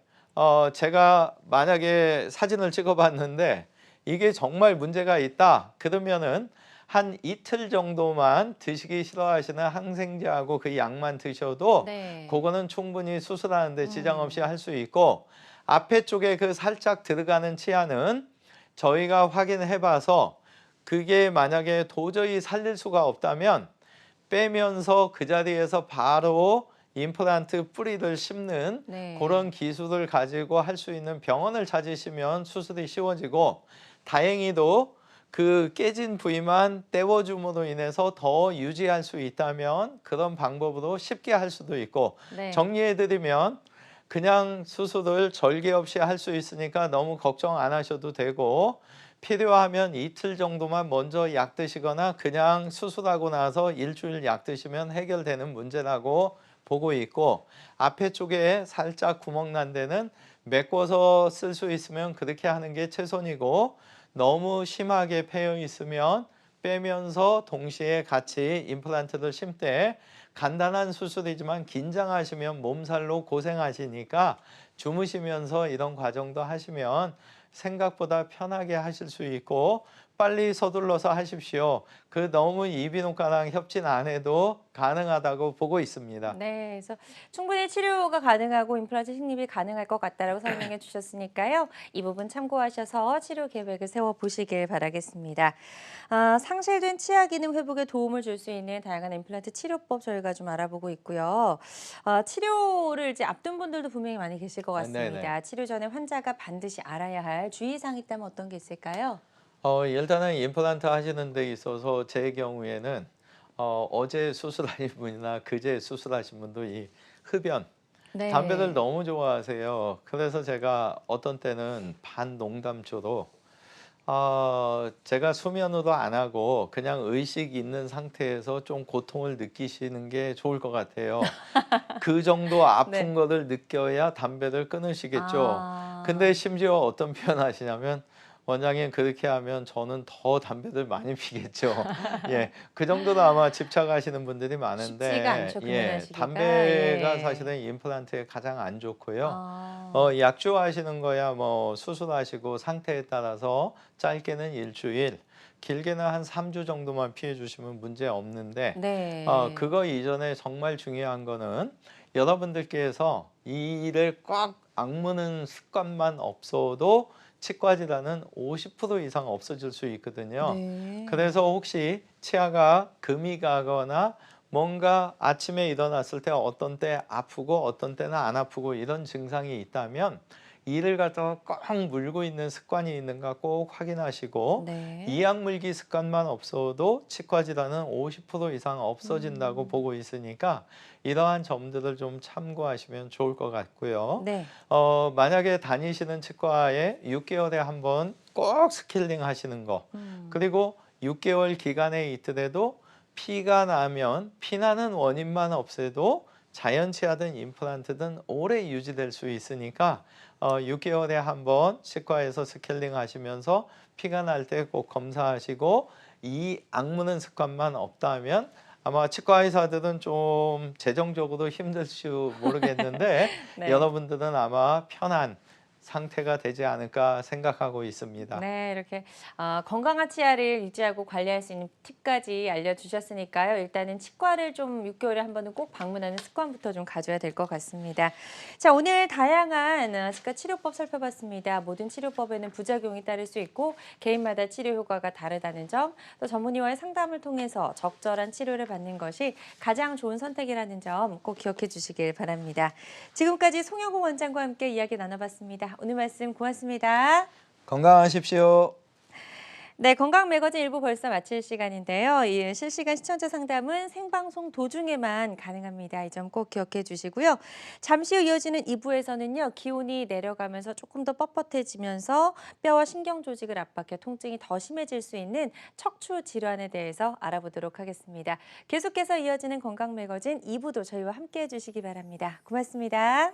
[SPEAKER 2] 제가 만약에 사진을 찍어봤는데 이게 정말 문제가 있다 그러면은 한 이틀 정도만 드시기 싫어하시는 항생제하고 그 약만 드셔도
[SPEAKER 1] 네.
[SPEAKER 2] 그거는 충분히 수술하는데 지장 없이 할 수 있고 앞에 쪽에 그 살짝 들어가는 치아는 저희가 확인해 봐서 그게 만약에 도저히 살릴 수가 없다면 빼면서 그 자리에서 바로 임플란트 뿌리를 심는
[SPEAKER 1] 네.
[SPEAKER 2] 그런 기술을 가지고 할 수 있는 병원을 찾으시면 수술이 쉬워지고 다행히도 그 깨진 부위만 떼워줌으로 인해서 더 유지할 수 있다면 그런 방법으로 쉽게 할 수도 있고
[SPEAKER 1] 네.
[SPEAKER 2] 정리해드리면 그냥 수술을 절개 없이 할 수 있으니까 너무 걱정 안 하셔도 되고 필요하면 이틀 정도만 먼저 약 드시거나 그냥 수술하고 나서 일주일 약 드시면 해결되는 문제라고 보고 있고 앞에 쪽에 살짝 구멍 난 데는 메꿔서 쓸 수 있으면 그렇게 하는 게 최선이고 너무 심하게 패여 있으면 빼면서 동시에 같이 임플란트를 심때 간단한 수술이지만 긴장하시면 몸살로 고생하시니까 주무시면서 이런 과정도 하시면 생각보다 편하게 하실 수 있고 빨리 서둘러서 하십시오. 그 너무 이비인후과랑 협진 안 해도 가능하다고 보고 있습니다.
[SPEAKER 1] 네, 그래서 충분히 치료가 가능하고 임플란트 식립이 가능할 것 같다라고 설명해 주셨으니까요. 이 부분 참고하셔서 치료 계획을 세워보시길 바라겠습니다. 상실된 치아 기능 회복에 도움을 줄 수 있는 다양한 임플란트 치료법 저희가 좀 알아보고 있고요. 치료를 이제 앞둔 분들도 분명히 많이 계실 것 같습니다.
[SPEAKER 2] 네네.
[SPEAKER 1] 치료 전에 환자가 반드시 알아야 할 주의사항이 있다면 어떤 게 있을까요?
[SPEAKER 2] 일단은 임플란트 하시는 데 있어서 제 경우에는 어제 수술하신 분이나 그제 수술하신 분도 이 흡연,
[SPEAKER 1] 네.
[SPEAKER 2] 담배를 너무 좋아하세요. 그래서 제가 어떤 때는 반농담조로 제가 수면으로 안 하고 그냥 의식 있는 상태에서 좀 고통을 느끼시는 게 좋을 것 같아요. 그 정도 아픈
[SPEAKER 1] 네.
[SPEAKER 2] 거를 느껴야 담배를 끊으시겠죠.
[SPEAKER 1] 아.
[SPEAKER 2] 근데 심지어 어떤 표현 하시냐면 원장님 그렇게 하면 저는 더 담배를 많이 피겠죠. 예, 그 정도로 아마 집착하시는 분들이 많은데
[SPEAKER 1] 쉽지가 않죠, 금연하시기가.
[SPEAKER 2] 담배가
[SPEAKER 1] 예.
[SPEAKER 2] 사실은 임플란트에 가장 안 좋고요.
[SPEAKER 1] 아.
[SPEAKER 2] 약주하시는 거야 뭐 수술하시고 상태에 따라서 짧게는 일주일, 길게는 한 3주 정도만 피해 주시면 문제 없는데
[SPEAKER 1] 네.
[SPEAKER 2] 그거 이전에 정말 중요한 거는 여러분들께서 이 일을 꽉 악무는 습관만 없어도 치과 질환은 50% 이상 없어질 수 있거든요.
[SPEAKER 1] 네.
[SPEAKER 2] 그래서 혹시 치아가 금이 가거나 뭔가 아침에 일어났을 때 어떤 때 아프고 어떤 때는 안 아프고 이런 증상이 있다면 이를 갖다가 꽉 물고 있는 습관이 있는가 꼭 확인하시고
[SPEAKER 1] 네.
[SPEAKER 2] 이악 물기 습관만 없어도 치과 질환은 50% 이상 없어진다고 보고 있으니까 이러한 점들을 좀 참고하시면 좋을 것 같고요.
[SPEAKER 1] 네.
[SPEAKER 2] 만약에 다니시는 치과에 6개월에 한 번 꼭 스케일링 하시는 거, 그리고 6개월 기간에 있더라도 피가 나면 피나는 원인만 없애도 자연치아든 임플란트든 오래 유지될 수 있으니까 6개월에 한 번 치과에서 스케일링 하시면서 피가 날 때 꼭 검사하시고 이 악무는 습관만 없다면 아마 치과 의사들은 좀 재정적으로 힘들지 모르겠는데
[SPEAKER 1] 네.
[SPEAKER 2] 여러분들은 아마 편한 상태가 되지 않을까 생각하고 있습니다.
[SPEAKER 1] 네, 이렇게 건강한 치아를 유지하고 관리할 수 있는 팁까지 알려주셨으니까요. 일단은 치과를 좀 6개월에 한 번은 꼭 방문하는 습관부터 좀 가져야 될 것 같습니다. 자, 오늘 다양한 치과 치료법 살펴봤습니다. 모든 치료법에는 부작용이 따를 수 있고 개인마다 치료 효과가 다르다는 점, 또 전문의와의 상담을 통해서 적절한 치료를 받는 것이 가장 좋은 선택이라는 점 꼭 기억해 주시길 바랍니다. 지금까지 송영호 원장과 함께 이야기 나눠봤습니다. 오늘 말씀 고맙습니다.
[SPEAKER 2] 건강하십시오.
[SPEAKER 1] 네, 건강 매거진 일부 벌써 마칠 시간인데요. 이 실시간 시청자 상담은 생방송 도중에만 가능합니다. 이 점 꼭 기억해 주시고요. 잠시 후 이어지는 2부에서는요. 기온이 내려가면서 조금 더 뻣뻣해지면서 뼈와 신경 조직을 압박해 통증이 더 심해질 수 있는 척추 질환에 대해서 알아보도록 하겠습니다. 계속해서 이어지는 건강 매거진 2부도 저희와 함께 해 주시기 바랍니다. 고맙습니다.